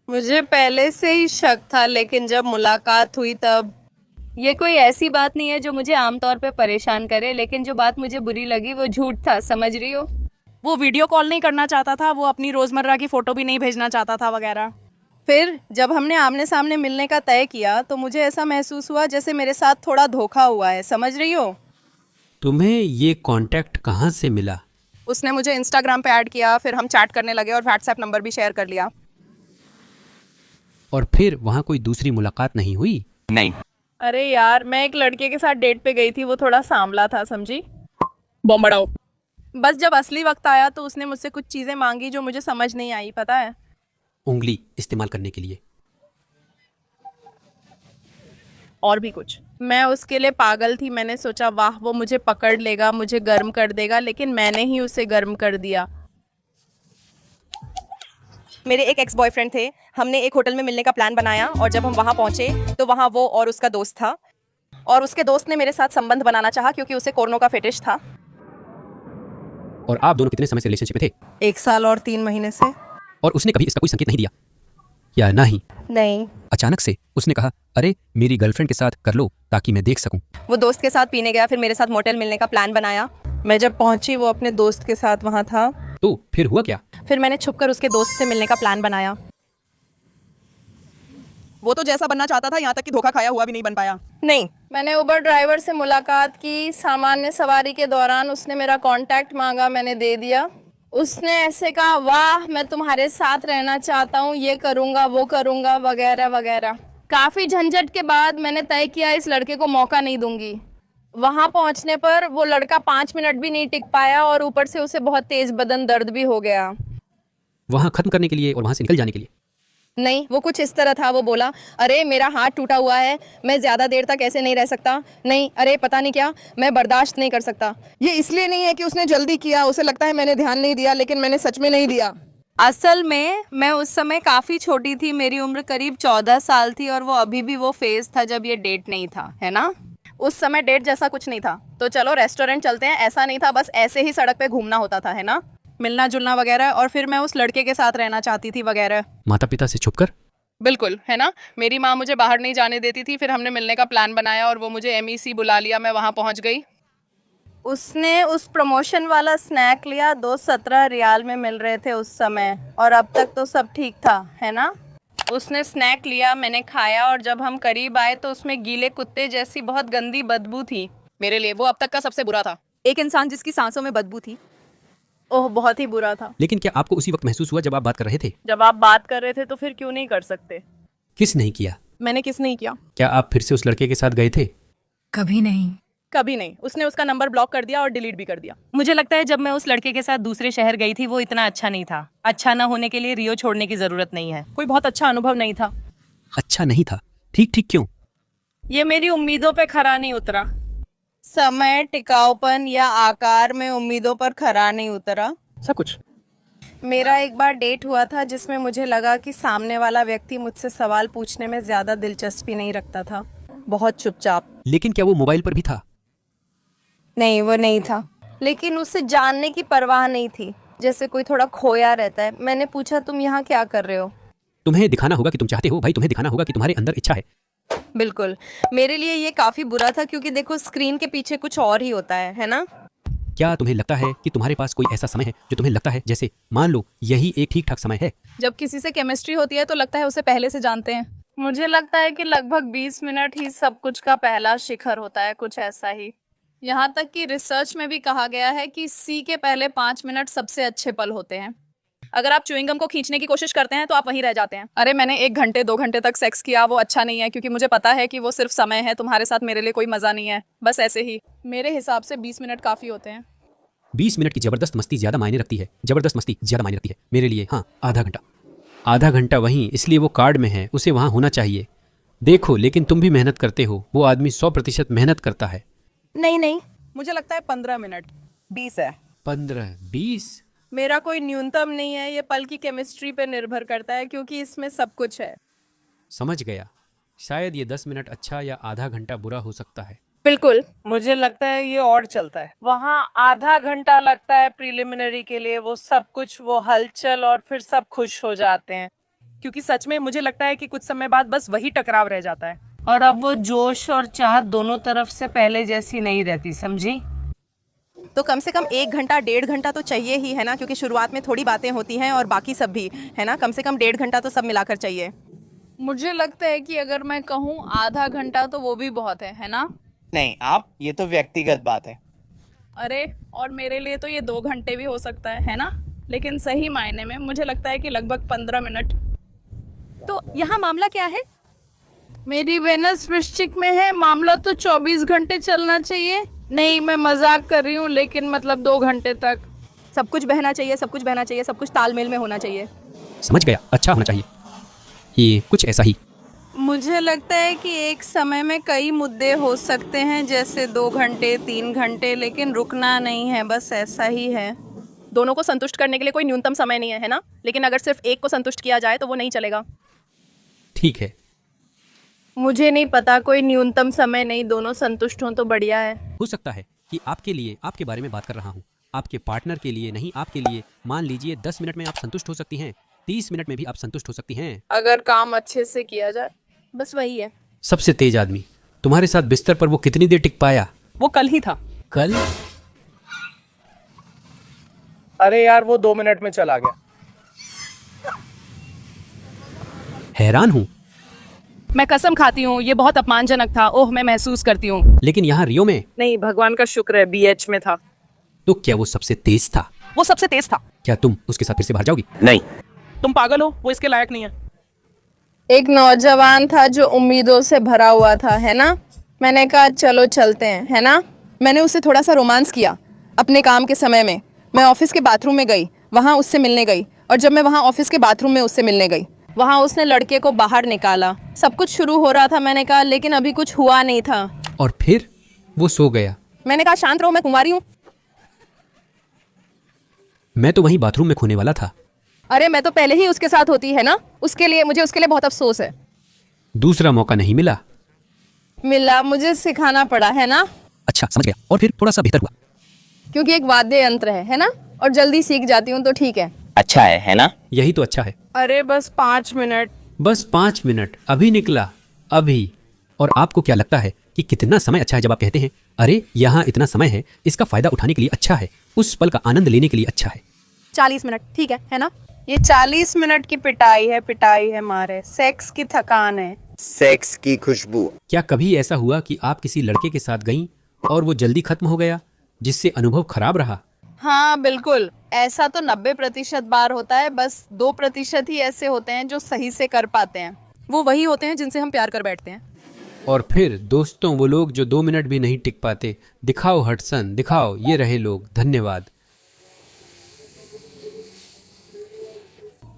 मुझे पहले से ही शक था, लेकिन जब मुलाकात हुई तब। ये कोई ऐसी बात नहीं है जो मुझे आमतौर पे परेशान करे, लेकिन जो बात मुझे बुरी लगी वो झूठ था, समझ रही हो? वो वीडियो कॉल नहीं करना चाहता था, वो अपनी रोज़मर्रा की फ़ोटो भी नहीं भेजना चाहता था वगैरह। फिर जब हमने आमने सामने मिलने का तय किया तो मुझे ऐसा महसूस हुआ जैसे मेरे साथ थोड़ा धोखा हुआ है, समझ रही हो? तुम्हें ये कांटेक्ट कहाँ से मिला? उसने मुझे इंस्टाग्राम पे ऐड किया, फिर हम चैट करने लगे और व्हाट्सएप नंबर भी शेयर कर लिया। और फिर वहाँ कोई दूसरी मुलाकात नहीं हुई? नहीं। अरे यार, मैं एक लड़के के साथ डेट पे गई थी, वो थोड़ा सांवला था, समझी? बॉम्ब बढ़ाओ। बस जब असली वक्त आया तो उसने मुझसे कुछ चीज़ें मांगी जो मुझे समझ नहीं आई, पता है? उंगली इस्तेमाल करने के लिए। और भी कुछ। मैं उसके लिए पागल थी। मैंने सोचा वाह वो मुझे पकड़ लेगा, मुझे गर्म कर देगा, लेकिन मैंने ही उसे गर्म कर दिया। मेरे एक एक्स बॉयफ्रेंड थे। हमने एक होटल में मिलने का प्लान बनाया, और जब हम वहाँ पहुँचे तो वहाँ वो और उसका दोस्त था, और उसके दोस्त ने मेरे साथ संबंध बनाना चाहा क्योंकि उसे कोर्नो का फेटिश था। और आप दोनों कितने समय से रिलेशनशिप में थे? 1 साल और 3 महीने से। और उसने कभी इसका कोई संकेत नहीं दिया या नहीं? नहीं। अचानक से उसने कहा, अरे मेरी गर्लफ्रेंड के साथ कर लो ताकि मैं देख सकूं। वो दोस्त के साथ पीने गया, फिर मेरे साथ मोटेल मिलने का प्लान बनाया। मैं जब पहुंची वो अपने दोस्त के साथ वहाँ था। तो फिर हुआ क्या? फिर मैंने छुपकर उसके दोस्त से मिलने का प्लान बनाया। वो तो जैसा बनना चाहता था, यहाँ तक कि धोखा खाया हुआ भी नहीं बन पाया। नहीं। मैंने उबर ड्राइवर से मुलाकात की। सामान्य सवारी के दौरान उसने मेरा कांटेक्ट मांगा, मैंने दे दिया। उसने ऐसे कहा, वाह मैं तुम्हारे साथ रहना चाहता हूँ, ये करूँगा वो करूँगा वगैरह वगैरह। काफ़ी झंझट के बाद मैंने तय किया इस लड़के को मौका नहीं दूंगी। वहाँ पहुँचने पर वो लड़का 5 मिनट भी नहीं टिक पाया, और ऊपर से उसे बहुत तेज बदन दर्द भी हो गया। वहाँ खत्म करने के लिए और वहाँ से निकल जाने के लिए? नहीं, वो कुछ इस तरह था। वो बोला, अरे मेरा हाथ टूटा हुआ है, मैं ज़्यादा देर तक ऐसे नहीं रह सकता। नहीं, अरे पता नहीं क्या, मैं बर्दाश्त नहीं कर सकता। ये इसलिए नहीं है कि उसने जल्दी किया, उसे लगता है मैंने ध्यान नहीं दिया, लेकिन मैंने सच में नहीं दिया। असल में मैं उस समय काफ़ी छोटी थी, मेरी उम्र करीब 14 साल थी, और वो अभी भी वो फेज था जब ये डेट नहीं था, है ना? उस समय डेट जैसा कुछ नहीं था। तो चलो रेस्टोरेंट चलते हैं, ऐसा नहीं था, बस ऐसे ही सड़क पे घूमना होता था, है ना? मिलना जुलना वगैरह, और फिर मैं उस लड़के के साथ रहना चाहती थी वगैरह। माता पिता से छुपकर? बिल्कुल, है ना? मेरी माँ मुझे बाहर नहीं जाने देती थी। फिर हमने मिलने का प्लान बनाया और वो मुझे MEC बुला लिया, मैं वहाँ पहुँच गई। उसने उस प्रमोशन वाला स्नैक लिया, 2.17 रियाल में मिल रहे थे उस समय, और अब तक तो सब ठीक था, है ना? उसने स्नैक लिया, मैंने खाया, और जब हम करीब आए तो उसमें गीले कुत्ते जैसी बहुत गंदी बदबू थी। मेरे लिए वो अब तक का सबसे बुरा था। एक इंसान जिसकी सांसों में बदबू थी। ओह, बहुत ही बुरा था। लेकिन क्या आपको उसी वक्त महसूस हुआ जब आप बात कर रहे थे? जब आप बात कर रहे थे तो फिर क्यों नहीं कर सकते? किस नहीं किया? मैंने किस नहीं किया? क्या आप फिर से उस लड़के के साथ गए थे? कभी नहीं। कभी नहीं। उसने उसका नंबर ब्लॉक कर दिया और डिलीट भी कर दिया। मुझे लगता है जब मैं उस लड़के के साथ दूसरे शहर गई थी वो इतना अच्छा नहीं था। अच्छा ना होने के लिए रियो छोड़ने की जरूरत नहीं है। कोई बहुत अच्छा अनुभव नहीं था। अच्छा नहीं था? ठीक ठीक क्यों? ये मेरी उम्मीदों पे खरा नहीं उतरा। समय, टिकाऊपन या आकार में उम्मीदों पर खरा नहीं उतरा। सब कुछ। मेरा एक बार डेट हुआ था जिसमें मुझे लगा कि सामने वाला व्यक्ति मुझसे सवाल पूछने में ज़्यादा दिलचस्पी नहीं रखता था, बहुत चुपचाप। लेकिन क्या वो मोबाइल पर भी था? नहीं, वो नहीं था, लेकिन उसे जानने की परवाह नहीं थी, जैसे कोई थोड़ा खोया रहता है। मैंने पूछा, तुम यहाँ क्या कर रहे हो? तुम्हें दिखाना होगा कि तुम चाहते हो भाई, तुम्हें दिखाना होगा कि तुम्हारे अंदर इच्छा है। बिल्कुल। मेरे लिए ये काफी बुरा था, क्योंकि देखो स्क्रीन के पीछे कुछ और ही होता है ना? क्या तुम्हें लगता है कि तुम्हारे पास कोई ऐसा समय है जो तुम्हें लगता है जैसे मान लो यही एक ठीक ठाक समय है? जब किसी से केमिस्ट्री होती है तो लगता है उसे पहले से जानते हैं। मुझे लगता है कि लगभग 20 मिनट ही सब कुछ का पहला शिखर होता है, कुछ ऐसा ही। यहाँ तक कि रिसर्च में भी कहा गया है कि सी के पहले 5 मिनट सबसे अच्छे पल होते हैं। अगर आप च्युइंगम को खींचने की कोशिश करते हैं तो आप वहीं रह जाते हैं। अरे मैंने 1 घंटे 2 घंटे तक सेक्स किया, वो अच्छा नहीं है, क्योंकि मुझे पता है कि वो सिर्फ समय है, तुम्हारे साथ मेरे लिए कोई मजा नहीं है। बस ऐसे ही मेरे हिसाब से 20 मिनट काफी होते हैं। 20 मिनट की जबरदस्त मस्ती ज्यादा मायने रखती है, जबरदस्त मस्ती ज्यादा मायने रखती है मेरे लिए। हाँ, आधा घंटा। आधा घंटा वहीं इसलिए वो कार्ड में है, उसे वहां होना चाहिए। देखो, लेकिन तुम भी मेहनत करते हो, वो आदमी 100% मेहनत करता है। नहीं, मुझे लगता है 15 मिनट 20 है। 15-20? मेरा कोई न्यूनतम नहीं है, ये पल की केमिस्ट्री पे निर्भर करता है, क्योंकि इसमें सब कुछ है। समझ गया। शायद ये 10 मिनट अच्छा या आधा घंटा बुरा हो सकता है। बिल्कुल। मुझे लगता है ये और चलता है। वहाँ आधा घंटा लगता है प्रिलिमिनरी के लिए, वो सब कुछ, वो हलचल, और फिर सब खुश हो जाते हैं। क्योंकि सच में मुझे लगता है कि कुछ समय बाद बस वही टकराव रह जाता है। और अब वो जोश और चाहत दोनों तरफ से पहले जैसी नहीं रहती, समझी? तो कम से कम 1 घंटा 1.5 घंटा तो चाहिए ही, है ना? क्योंकि शुरुआत में थोड़ी बातें होती हैं और बाकी सब भी, है ना? कम से कम 1.5 घंटा तो सब मिलाकर चाहिए। मुझे लगता है कि अगर मैं कहूँ आधा घंटा तो वो भी बहुत है ना? नहीं, आप, ये तो व्यक्तिगत बात है। अरे, और मेरे लिए तो ये 2 घंटे भी हो सकता है ना? लेकिन सही मायने में मुझे लगता है कि लगभग 15 मिनट। तो यहाँ मामला क्या है? मेरी वेनस वृश्चिक में है, मामला तो 24 घंटे चलना चाहिए। नहीं, मैं मजाक कर रही हूँ, लेकिन मतलब 2 घंटे तक सब कुछ बहना चाहिए, सब कुछ बहना चाहिए, सब कुछ तालमेल में होना चाहिए। समझ गया, अच्छा होना चाहिए। ये कुछ ऐसा ही। मुझे लगता है कि एक समय में कई मुद्दे हो सकते हैं, जैसे 2 घंटे 3 घंटे, लेकिन रुकना नहीं है, बस ऐसा ही है। दोनों को संतुष्ट करने के लिए कोई न्यूनतम समय नहीं है ना? लेकिन अगर सिर्फ एक को संतुष्ट किया जाए तो वो नहीं चलेगा। ठीक है। मुझे नहीं पता, कोई न्यूनतम समय नहीं, दोनों संतुष्ट हों तो बढ़िया है। हो सकता है कि आपके लिए, आपके बारे में बात कर रहा हूँ, आपके पार्टनर के लिए नहीं, आपके लिए। मान लीजिए 10 मिनट में आप संतुष्ट हो सकती हैं, 30 मिनट में भी आप संतुष्ट हो सकती हैं। अगर काम अच्छे से किया जाए, बस वही है। सबसे तेज आदमी तुम्हारे साथ बिस्तर पर वो कितनी देर टिक पाया? वो कल ही था। कल? अरे यार, वो 2 मिनट में चला गया। हैरान हूँ। मैं कसम खाती हूँ, ये बहुत अपमानजनक था। ओह, मैं महसूस करती हूँ। लेकिन यहाँ रियो में? नहीं, भगवान का शुक्र है, BH में था। तो क्या वो सबसे तेज था? वो सबसे तेज था। क्या तुम उसके साथ फिर से बाहर जाओगी? नहीं। तुम पागल हो, वो इसके लायक नहीं है। एक नौजवान था जो उम्मीदों से भरा हुआ था, है ना? मैंने कहा चलो चलते हैं, है ना? मैंने उससे थोड़ा सा रोमांस किया अपने काम के समय में। मैं ऑफिस के बाथरूम में गई, वहाँ उससे मिलने गई, और जब मैं वहाँ ऑफिस के बाथरूम में उससे मिलने गई, वहाँ उसने लड़के को बाहर निकाला। सब कुछ शुरू हो रहा था, मैंने कहा, लेकिन अभी कुछ हुआ नहीं था। और फिर वो सो गया। मैंने कहा शांत रहो, मैं कुंवारी हूँ। मैं तो वहीं बाथरूम में खोने वाला था। अरे, मैं तो पहले ही उसके साथ होती, है ना? उसके लिए, मुझे उसके लिए बहुत अफसोस है। दूसरा मौका नहीं मिला। मिला, मुझे सिखाना पड़ा, है ना? अच्छा, समझ गया। और फिर थोड़ा सा बेहतर हुआ। क्योंकि एक वाद्य यंत्र है ना? और जल्दी सीख जाती हूँ तो ठीक है। अच्छा है ना? यही तो अच्छा है। अरे बस 5 मिनट। बस 5 मिनट अभी निकला, अभी। और आपको क्या लगता है कि कितना समय अच्छा है जब आप कहते हैं अरे यहाँ इतना समय है, इसका फायदा उठाने के लिए अच्छा है, उस पल का आनंद लेने के लिए अच्छा है। 40 मिनट ठीक है ना? ये 40 मिनट की पिटाई है मारे। सेक्स की थकान है, सेक्स की खुशबू। क्या कभी ऐसा हुआ कि आप किसी लड़के के साथ गईं और वो जल्दी खत्म हो गया, जिससे अनुभव खराब रहा? हाँ बिल्कुल, ऐसा तो 90% बार होता है। बस 2% ही ऐसे होते हैं जो सही से कर पाते हैं। वो वही होते हैं जिनसे हम प्यार कर बैठते हैं। और फिर दोस्तों, वो लोग जो 2 मिनट भी नहीं टिक पाते। दिखाओ हटसन, दिखाओ। ये रहे लोग। धन्यवाद।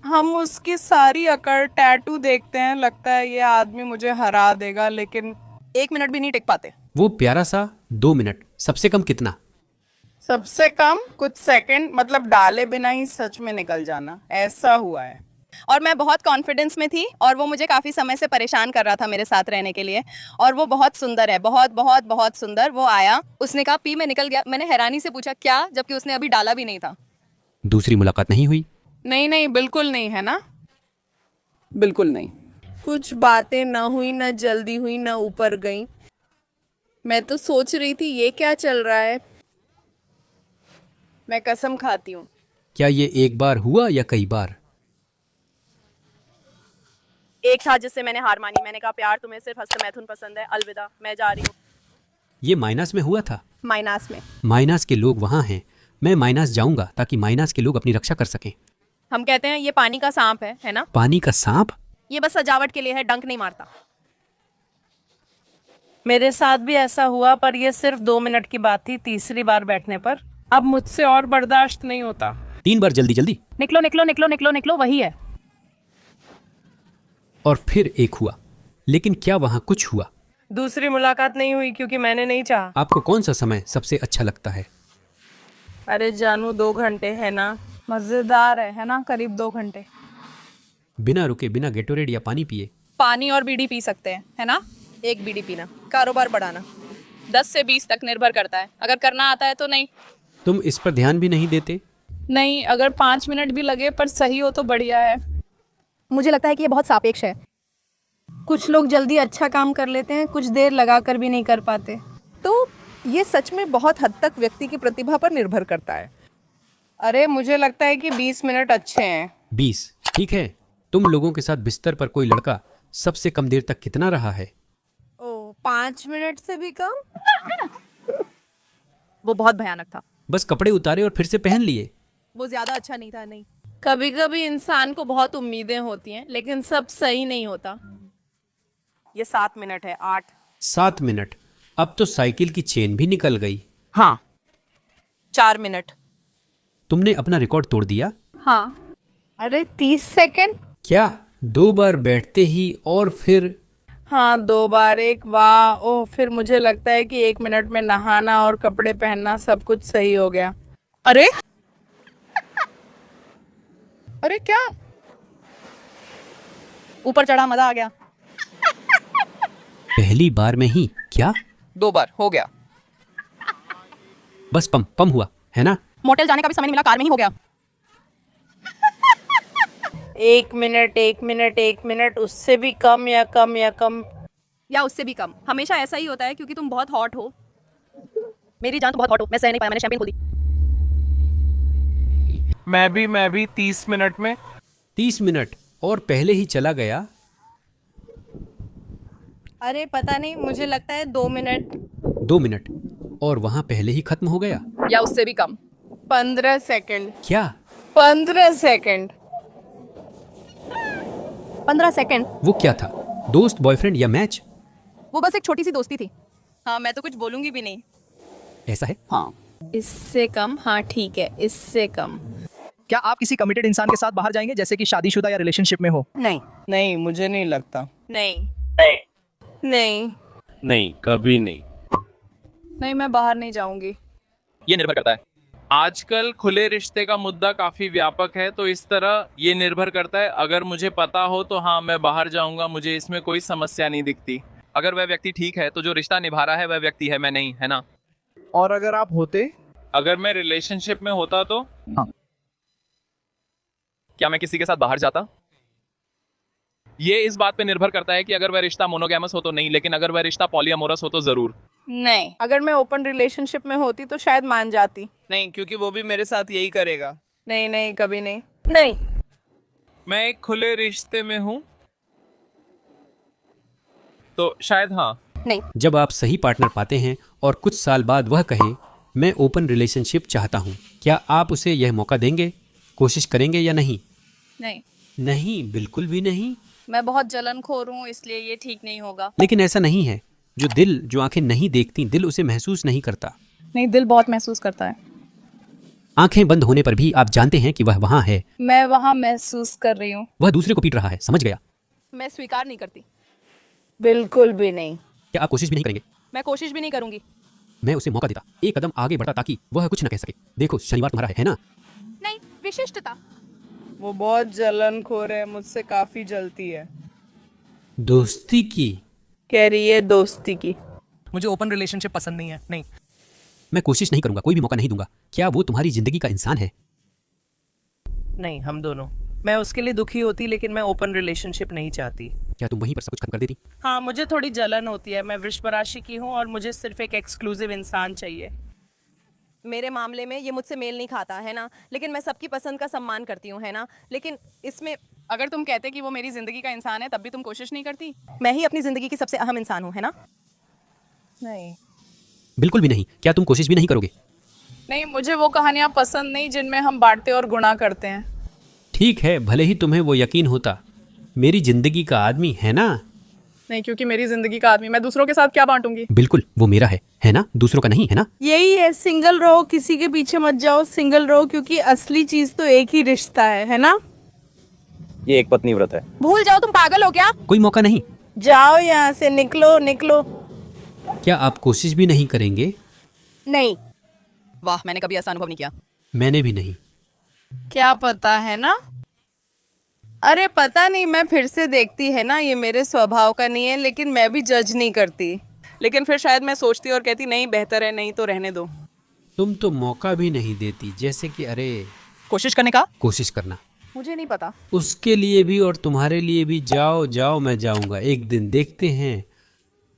हम उसकी सारी अकड़ टैटू देखते हैं, लगता है ये आदमी मुझे हरा देगा, लेकिन 1 मिनट भी नहीं टिक पाते। वो प्यारा सा 2 मिनट, सबसे कम कितना? सबसे कम कुछ सेकंड, मतलब डाले बिना ही सच में निकल जाना, ऐसा हुआ है। और मैं बहुत कॉन्फिडेंस में थी और वो मुझे काफ़ी समय से परेशान कर रहा था मेरे साथ रहने के लिए। और वो बहुत सुंदर है, बहुत बहुत बहुत सुंदर। वो आया, उसने कहा पी, मैं निकल गया। मैंने हैरानी से पूछा क्या, जबकि उसने अभी डाला भी नहीं था। दूसरी मुलाकात नहीं हुई? नहीं नहीं, बिल्कुल नहीं, है ना? बिल्कुल नहीं। कुछ बातें ना हुई, ना जल्दी हुई, ना ऊपर गई। मैं तो सोच रही थी ये क्या चल रहा है। मैं कसम खाती हूँ। क्या ये एक बार हुआ या कई बार? एक था जिससे मैंने हार मानी। मैंने कहा प्यार तुम्हें सिर्फ हस्तमैथुन पसंद है, अलविदा, मैं जा रही हूँ। ये माइनस में हुआ था? माइनस में। माइनस के लोग वहाँ हैं, मैं माइनस जाऊंगा ताकि माइनस के लोग अपनी रक्षा कर सकें। हम कहते हैं ये पानी का सांप है ना? पानी का सांप? ये बस सजावट के लिए है, डंक नहीं मारता। मेरे साथ भी ऐसा हुआ, पर ये सिर्फ 2 मिनट की बात थी तीसरी बार बैठने पर। अब मुझसे और बर्दाश्त नहीं होता। 3 बार जल्दी जल्दी। निकलो निकलो निकलो निकलो निकलो, वही है। और फिर एक हुआ, लेकिन क्या वहाँ कुछ हुआ? दूसरी मुलाकात नहीं हुई क्योंकि मैंने नहीं चाहा। आपको कौन सा समय सबसे अच्छा लगता है? अरे जानू, 2 घंटे है ना? मजेदार है ना? करीब 2 घंटे। बिना रुके, बिना गेटोरेड या पानी पिए। पानी और बीड़ी पी सकते हैं, है ना? एक बीड़ी पीना, कारोबार बढ़ाना। 10 से 20 तक निर्भर करता है, अगर करना आता है तो। नहीं, तुम इस पर ध्यान भी नहीं देते? नहीं, अगर 5 मिनट भी लगे पर सही हो तो बढ़िया है। मुझे लगता है कि ये बहुत सापेक्ष है। कुछ लोग जल्दी अच्छा काम कर लेते हैं, कुछ देर लगा कर भी नहीं कर पाते। तो ये सच में बहुत हद तक व्यक्ति की प्रतिभा पर निर्भर करता है। अरे मुझे लगता है कि 20 मिनट अच्छे हैं। 20 ठीक है। तुम लोगों के साथ बिस्तर पर कोई लड़का सबसे कम देर तक कितना रहा है? 5 मिनट से भी कम? वो बहुत भयानक था। बस कपड़े उतारे और फिर से पहन लिए। वो ज्यादा अच्छा नहीं था। नहीं, कभी कभी इंसान को बहुत उम्मीदें होती हैं, लेकिन सब सही नहीं होता। ये 7 मिनट है। 8। 7 मिनट? अब तो साइकिल की चेन भी निकल गई। हाँ। 4 मिनट। तुमने अपना रिकॉर्ड तोड़ दिया। हाँ। अरे 30 सेकंड? क्या 2 बार बैठते ही और फिर? हाँ, 2 बार। एक वाह, ओह, फिर मुझे लगता है कि 1 मिनट में नहाना और कपड़े पहनना सब कुछ सही हो गया। अरे अरे क्या? ऊपर चढ़ा, मजा आ गया। पहली बार में ही? क्या 2 बार हो गया। बस पम हुआ, है ना? मोटेल जाने का भी समय नहीं मिला, कार में ही हो गया। 1 मिनट, 1 मिनट, 1 मिनट, उससे भी कम या कम या कम? या उससे भी कम। हमेशा ऐसा ही होता है क्योंकि तुम बहुत हॉट हो। मेरी जान तो बहुत हॉट हो, मैं सह नहीं पाया, मैंने शैंपेन खोल दी। मैं भी 30 मिनट में। 30 मिनट और पहले ही चला गया। अरे पता नहीं, मुझे लगता है 2 मिनट। 2 मिनट और वहां पहले ही खत्म हो गया। या उससे भी कम। 15 सेकंड। क्या 15 सेकंड? 15 सेकंड? वो क्या था? दोस्त, बॉयफ्रेंड या मैच? वो बस एक छोटी सी दोस्ती थी। हाँ, मैं तो कुछ बोलूंगी भी नहीं। ऐसा है? हाँ। इससे कम? हाँ ठीक है, इससे कम। क्या आप किसी कमिटेड इंसान के साथ बाहर जाएंगे, जैसे कि शादीशुदा या रिलेशनशिप में हो? नहीं। नहीं, मुझे नहीं लगता। नहीं। नहीं नहीं, कभी नहीं। नहीं, मैं बाहर नहीं जाऊंगी। ये निर्भर करता है। आजकल खुले रिश्ते का मुद्दा काफी व्यापक है, तो इस तरह ये निर्भर करता है। अगर मुझे पता हो तो हाँ, मैं बाहर जाऊंगा, मुझे इसमें कोई समस्या नहीं दिखती। अगर वह व्यक्ति ठीक है तो जो रिश्ता निभा रहा है वह व्यक्ति है, मैं नहीं, है ना? और अगर आप होते? अगर मैं रिलेशनशिप में होता तो हाँ। क्या मैं किसी के साथ बाहर जाता? ये इस बात पे निर्भर करता है कि अगर वह रिश्ता मोनोगैमस हो तो नहीं, लेकिन अगर वह रिश्ता पॉलीअमोरस हो तो जरूर। नहीं। अगर मैं ओपन रिलेशनशिप में होती तो शायद मान जाती। नहीं, क्योंकि वो भी मेरे साथ यही करेगा। नहीं नहीं, कभी नहीं। नहीं। मैं एक खुले रिश्ते में हूँ तो शायद हाँ। नहीं। जब आप सही पार्टनर पाते हैं और कुछ साल बाद वह कहे मैं ओपन रिलेशनशिप चाहता हूँ, क्या आप उसे यह मौका देंगे? कोशिश करेंगे या नहीं? नहीं। नहीं, बिल्कुल भी नहीं। मैं बहुत जलनखोर हूँ, इसलिए ये ठीक नहीं होगा। लेकिन ऐसा नहीं है। जो आंखें नहीं देखती, दिल उसे महसूस नहीं करता। नहीं, दिल बहुत महसूस करता है। आंखें बंद होने पर भी आप जानते हैं कि वह वहां है। मैं वहाँ महसूस कर रही हूँ। वह दूसरे को पीट रहा है, समझ गया? मैं स्वीकार नहीं करती। बिल्कुल भी नहीं। क्या आप कोशिश भी नहीं करेंगे? मैं कोशिश भी नहीं करूंगी। मैं उसे मौका देता, एक कदम आगे बढ़ता ताकि वह कुछ न कह सके। देखो शनिवार तुम्हारा है ना? नहीं, विशिष्टता। वो बहुत जलनखोर है, मुझसे काफी जलती है। दोस्ती की कह रही है दोस्ती की। मुझे ओपन रिलेशनशिप पसंद नहीं है। नहीं, मैं कोशिश नहीं करूंगा, कोई भी मौका नहीं दूंगा। क्या वो तुम्हारी जिंदगी का इंसान है? नहीं, हम दोनों। मैं उसके लिए दुखी होती, लेकिन मैं ओपन रिलेशनशिप नहीं चाहती। क्या तुम वहीं पर सब कुछ खत्म कर देती? हाँ, मुझे थोड़ी जलन होती है। मैं वृष राशि की हूँ और मुझे सिर्फ एक एक्सक्लूसिव इंसान चाहिए। मेरे मामले में ये मुझसे मेल नहीं खाता है ना, लेकिन मैं सबकी पसंद का सम्मान करती हूँ, है ना। लेकिन इसमें अगर तुम कहते कि वो मेरी जिंदगी का इंसान है, तब भी तुम कोशिश नहीं करती। मैं ही अपनी जिंदगी की सबसे अहम इंसान हूँ, है ना। नहीं बिल्कुल भी नहीं। क्या तुम कोशिश भी नहीं करोगे? नहीं, मुझे वो कहानियां पसंद नहीं जिनमें हम बांटते और गुणा करते हैं। ठीक है, भले ही तुम्हें वो यकीन होता, मेरी जिंदगी का आदमी है ना। नहीं, क्योंकि मेरी जिंदगी का आदमी, मैं दूसरों के साथ क्या बांटूंगी। बिल्कुल, वो मेरा है ना, दूसरों का नहीं, है ना। यही है, सिंगल रहो, किसी के पीछे मत जाओ, सिंगल रहो, क्योंकि असली चीज तो एक ही रिश्ता है ना। ये एक पत्नी व्रत है। भूल जाओ, तुम पागल हो क्या। कोई मौका नहीं। जाओ यहाँ से, निकलो निकलो। क्या आप कोशिश भी नहीं करेंगे? नहीं। वाह, मैंने कभी ऐसा अनुभव नहीं किया। मैंने भी नहीं। क्या पता, है ना। अरे पता नहीं, मैं फिर से देखती है ना, ये मेरे स्वभाव का नहीं है, लेकिन मैं भी जज नहीं करती। लेकिन फिर शायद मैं सोचती और कहती नहीं, बेहतर है नहीं तो रहने दो। तुम तो मौका भी नहीं देती, जैसे कि अरे कोशिश करने का। कोशिश करना मुझे नहीं पता। उसके लिए भी और तुम्हारे लिए भी। जाओ जाओ, मैं जाऊंगा एक दिन, देखते हैं।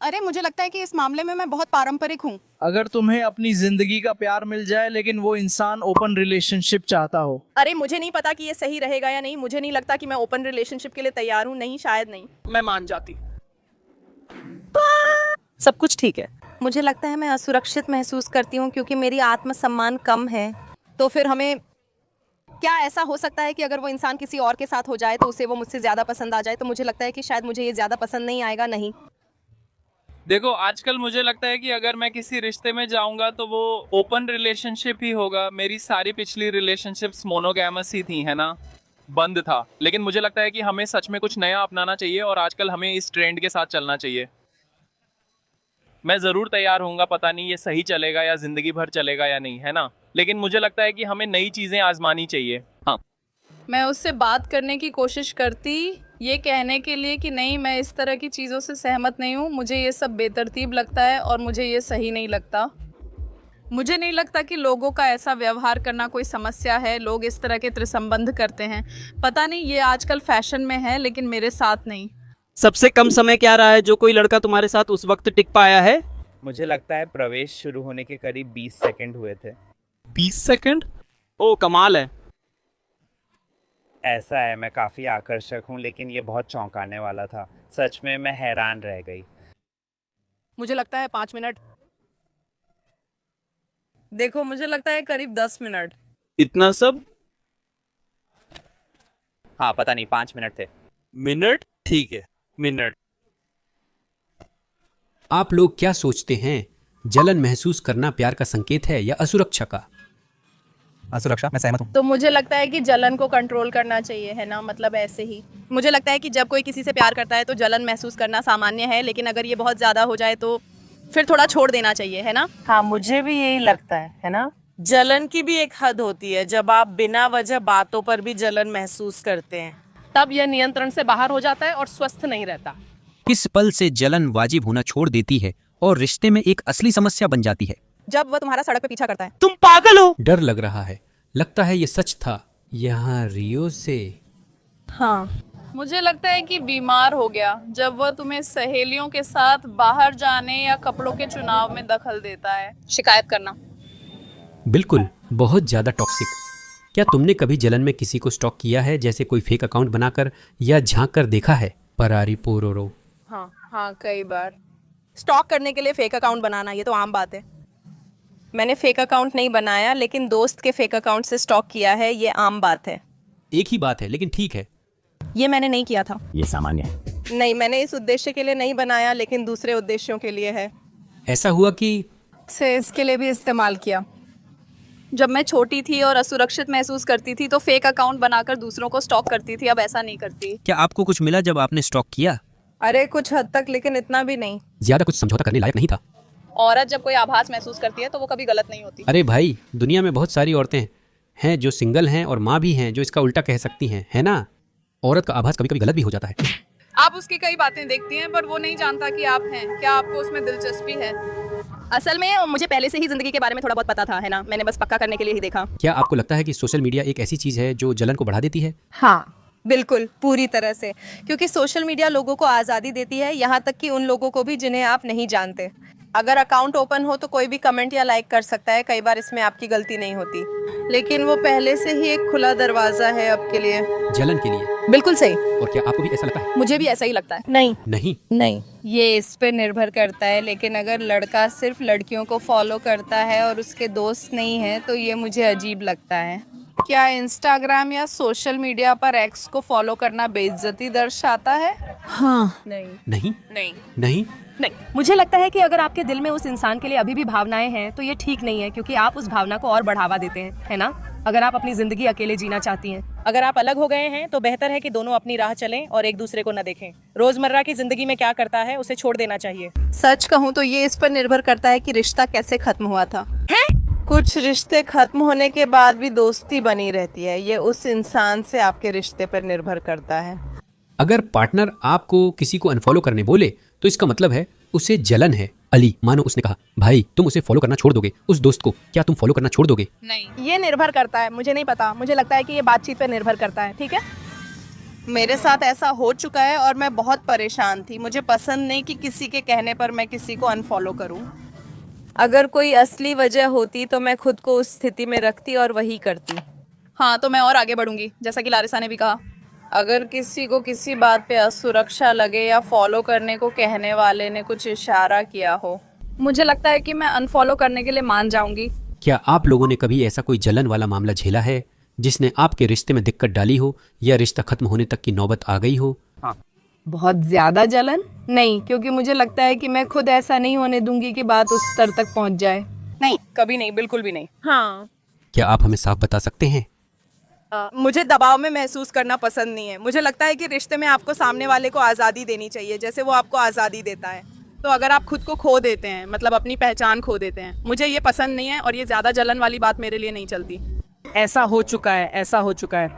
अरे मुझे लगता है कि इस मामले में मैं बहुत पारंपरिक हूँ। अगर तुम्हें अपनी जिंदगी का प्यार मिल जाए लेकिन वो इंसान ओपन रिलेशनशिप चाहता हो। अरे मुझे नहीं पता कि ये सही रहेगा या नहीं। मुझे नहीं लगता कि मैं ओपन रिलेशनशिप के लिए तैयार हूँ। नहीं, शायद नहीं। मैं मान जाती। सब कुछ ठीक है। मुझे लगता है मैं असुरक्षित महसूस करती हूँ क्योंकि मेरी आत्मसम्मान कम है। तो फिर हमें क्या ऐसा हो सकता है कि अगर वो इंसान किसी और के साथ हो जाए तो उसे वो मुझसे ज्यादा पसंद आ जाए। तो मुझे लगता है कि शायद मुझे ये ज्यादा पसंद नहीं आएगा। नहीं, देखो आजकल मुझे लगता है कि अगर मैं किसी रिश्ते में जाऊंगा तो वो ओपन रिलेशनशिप ही होगा। मेरी सारी पिछली रिलेशनशिप्स मोनोगैमस ही थी, है ना, बंद था। लेकिन मुझे लगता है कि हमें सच में कुछ नया अपनाना चाहिए और आजकल हमें इस ट्रेंड के साथ चलना चाहिए। मैं ज़रूर तैयार होऊंगा, पता नहीं ये सही चलेगा या ज़िंदगी भर चलेगा या नहीं, है ना, लेकिन मुझे लगता है कि हमें नई चीज़ें आजमानी चाहिए। हाँ, मैं उससे बात करने की कोशिश करती, ये कहने के लिए कि नहीं, मैं इस तरह की चीज़ों से सहमत नहीं हूँ, मुझे ये सब बेतरतीब लगता है और मुझे ये सही नहीं लगता। मुझे नहीं लगता कि लोगों का ऐसा व्यवहार करना कोई समस्या है। लोग इस तरह के त्रिसंबंध करते हैं। पता नहीं ये आजकल फैशन में है, लेकिन मेरे साथ नहीं। सबसे कम समय क्या रहा है जो कोई लड़का तुम्हारे साथ उस वक्त टिक पाया है? मुझे लगता है प्रवेश शुरू होने के करीब 20 सेकंड हुए थे। 20 सेकंड? ओ कमाल है। ऐसा है, मैं काफ़ी आकर्षक हूँ, लेकिन ये बहुत चौंकाने वाला था। सच में मैं हैरान रह गई। मुझे लगता है 5 मिनट। देखो, मुझे लगता है करीब 10 मिनट। इतना सब? हाँ, पता नहीं, 5 मिनट थे। मिनट? ठीक है, मिनट। आप लोग क्या सोचते हैं? जलन महसूस करना प्यार का संकेत है या असुरक्षा का? असुरक्षा, मैं सहमत हूँ। तो मुझे लगता है कि जलन को कंट्रोल करना चाहिए, है ना, मतलब ऐसे ही। मुझे लगता है कि जब कोई किसी से प्यार करता है तो जलन महसूस करना सामान्य है, लेकिन अगर ये बहुत ज्यादा हो जाए तो फिर थोड़ा छोड़ देना चाहिए, है ना। हाँ, मुझे भी यही लगता है ना। जलन की भी एक हद होती है, जब आप बिना वजह बातों पर भी जलन महसूस करते हैं, तब यह नियंत्रण से बाहर हो जाता है और स्वस्थ नहीं रहता। किस पल से जलन वाजिब होना छोड़ देती है और रिश्ते में एक असली समस्या बन जाती है? जब वह तुम्हारा सड़क पे पीछा करता है। तुम पागल हो। डर लग रहा है, लगता है ये सच था। यहाँ रियो से। हाँ, मुझे लगता है कि बीमार हो गया जब वह तुम्हें सहेलियों के साथ बाहर जाने या कपड़ों के चुनाव में दखल देता है। शिकायत करना। बिल्कुल, बहुत ज्यादा टॉक्सिक। क्या तुमने कभी जलन में किसी को स्टॉक किया है, जैसे कोई फेक अकाउंट बनाकर या झांक कर देखा है? परारी पोरोरो। हाँ हाँ, कई बार। स्टॉक करने के लिए फेक अकाउंट बनाना, ये तो आम बात है। मैंने फेक अकाउंट नहीं बनाया, लेकिन दोस्त के फेक अकाउंट से स्टॉक किया है, ये आम बात है। एक ही बात है, लेकिन ठीक है। ये मैंने नहीं किया था। ये सामान्य है। नहीं, मैंने इस उद्देश्य के लिए नहीं बनाया, लेकिन दूसरे उद्देश्यों के लिए है। ऐसा हुआ कि से इसके लिए भी इस्तेमाल किया। जब मैं छोटी थी और असुरक्षित महसूस करती थी तो फेक अकाउंट बनाकर दूसरों को स्टॉक करती थी। अब ऐसा नहीं करती। क्या आपको कुछ मिला जब आपने स्टॉक किया? अरे कुछ हद तक, लेकिन इतना भी नहीं। ज्यादा कुछ समझौता करने लायक नहीं था। औरत जब कोई आभास महसूस करती है तो वो कभी गलत नहीं होती। अरे भाई, दुनिया में बहुत सारी औरतें हैं जो सिंगल हैं और माँ भी हैं जो इसका उल्टा कह सकती हैं, है ना? औरत का आभास कभी कभी गलत भी हो जाता है। आप उसकी कई बातें देखती हैं पर वो नहीं जानता कि आप हैं। क्या आपको उसमें दिलचस्पी है? असल में मुझे पहले से ही जिंदगी के बारे में थोड़ा बहुत पता था, है ना? मैंने बस पक्का करने के लिए ही देखा। क्या आपको लगता है कि सोशल मीडिया एक ऐसी चीज है जो जलन को बढ़ा देती है? हाँ, बिल्कुल, पूरी तरह से। क्योंकि सोशल मीडिया लोगों को आज़ादी देती है, यहाँ तक कि उन लोगों को भी जिन्हें आप नहीं जानते। अगर अकाउंट ओपन हो तो कोई भी कमेंट या लाइक कर सकता है, कई बार इसमें आपकी गलती नहीं होती, लेकिन वो पहले से ही एक खुला दरवाजा है आपके लिए। जलन के लिए? बिल्कुल सही। और क्या आपको भी ऐसा लगता है? मुझे भी ऐसा ही लगता है। नहीं नहीं नहीं, ये इस पे निर्भर करता है, लेकिन अगर लड़का सिर्फ लड़कियों को फॉलो करता है और उसके दोस्त नहीं है तो ये मुझे अजीब लगता है। क्या इंस्टाग्राम या सोशल मीडिया पर एक्स को फॉलो करना बेइज्जती दर्शाता है? हाँ नहीं नहीं नहीं नहीं नहीं, मुझे लगता है कि अगर आपके दिल में उस इंसान के लिए अभी भी भावनाएं हैं तो ये ठीक नहीं है, क्योंकि आप उस भावना को और बढ़ावा देते हैं, है ना? अगर आप अपनी जिंदगी अकेले जीना चाहती हैं, अगर आप अलग हो गए हैं तो बेहतर है कि दोनों अपनी राह चलें और एक दूसरे को न देखें। रोजमर्रा की जिंदगी में क्या करता है उसे छोड़ देना चाहिए। सच कहूँ तो ये इस पर निर्भर करता है कि रिश्ता कैसे खत्म हुआ था। कुछ रिश्ते खत्म होने के बाद भी दोस्ती बनी रहती है, ये उस इंसान से आपके रिश्ते पर निर्भर करता है। अगर पार्टनर आपको किसी को अनफॉलो करने बोले तो इसका मतलब है उसे जलन है। अली, मानो उसने कहा, भाई तुम उसे फॉलो करना छोड़ दोगे, उस दोस्त को क्या तुम फॉलो करना छोड़ दोगे? नहीं। ये निर्भर करता है, मुझे नहीं पता। मुझे लगता है कि ये बातचीत पर निर्भर करता है। ठीक है, मेरे साथ ऐसा हो चुका है और मैं बहुत परेशान थी। मुझे पसंद नहीं कि किसी के कहने पर मैं किसी को अनफॉलो करूं। अगर कोई असली वजह होती तो मैं खुद को उस स्थिति में रखती और वही करती। हाँ, तो मैं और आगे बढ़ूंगी, जैसा कि लारिसा ने भी कहा। अगर किसी को किसी बात पे असुरक्षा लगे या फॉलो करने को कहने वाले ने कुछ इशारा किया हो, मुझे लगता है कि मैं अनफॉलो करने के लिए मान जाऊंगी। क्या आप लोगों ने कभी ऐसा कोई जलन वाला मामला झेला है जिसने आपके रिश्ते में दिक्कत डाली हो या रिश्ता खत्म होने तक की नौबत आ गई हो? बहुत ज्यादा जलन? नहीं, क्योंकि मुझे लगता है कि मैं खुद ऐसा नहीं होने दूंगी कि बात उस स्तर तक पहुंच जाए। नहीं, कभी नहीं, बिल्कुल भी नहीं। हाँ, क्या आप हमें साफ बता सकते हैं? मुझे दबाव में महसूस करना पसंद नहीं है। मुझे लगता है कि रिश्ते में आपको सामने वाले को आज़ादी देनी चाहिए, जैसे वो आपको आज़ादी देता है। तो अगर आप खुद को खो देते हैं, मतलब अपनी पहचान खो देते हैं, मुझे ये पसंद नहीं है और ये ज़्यादा जलन वाली बात मेरे लिए नहीं चलती। ऐसा हो चुका है, ऐसा हो चुका है।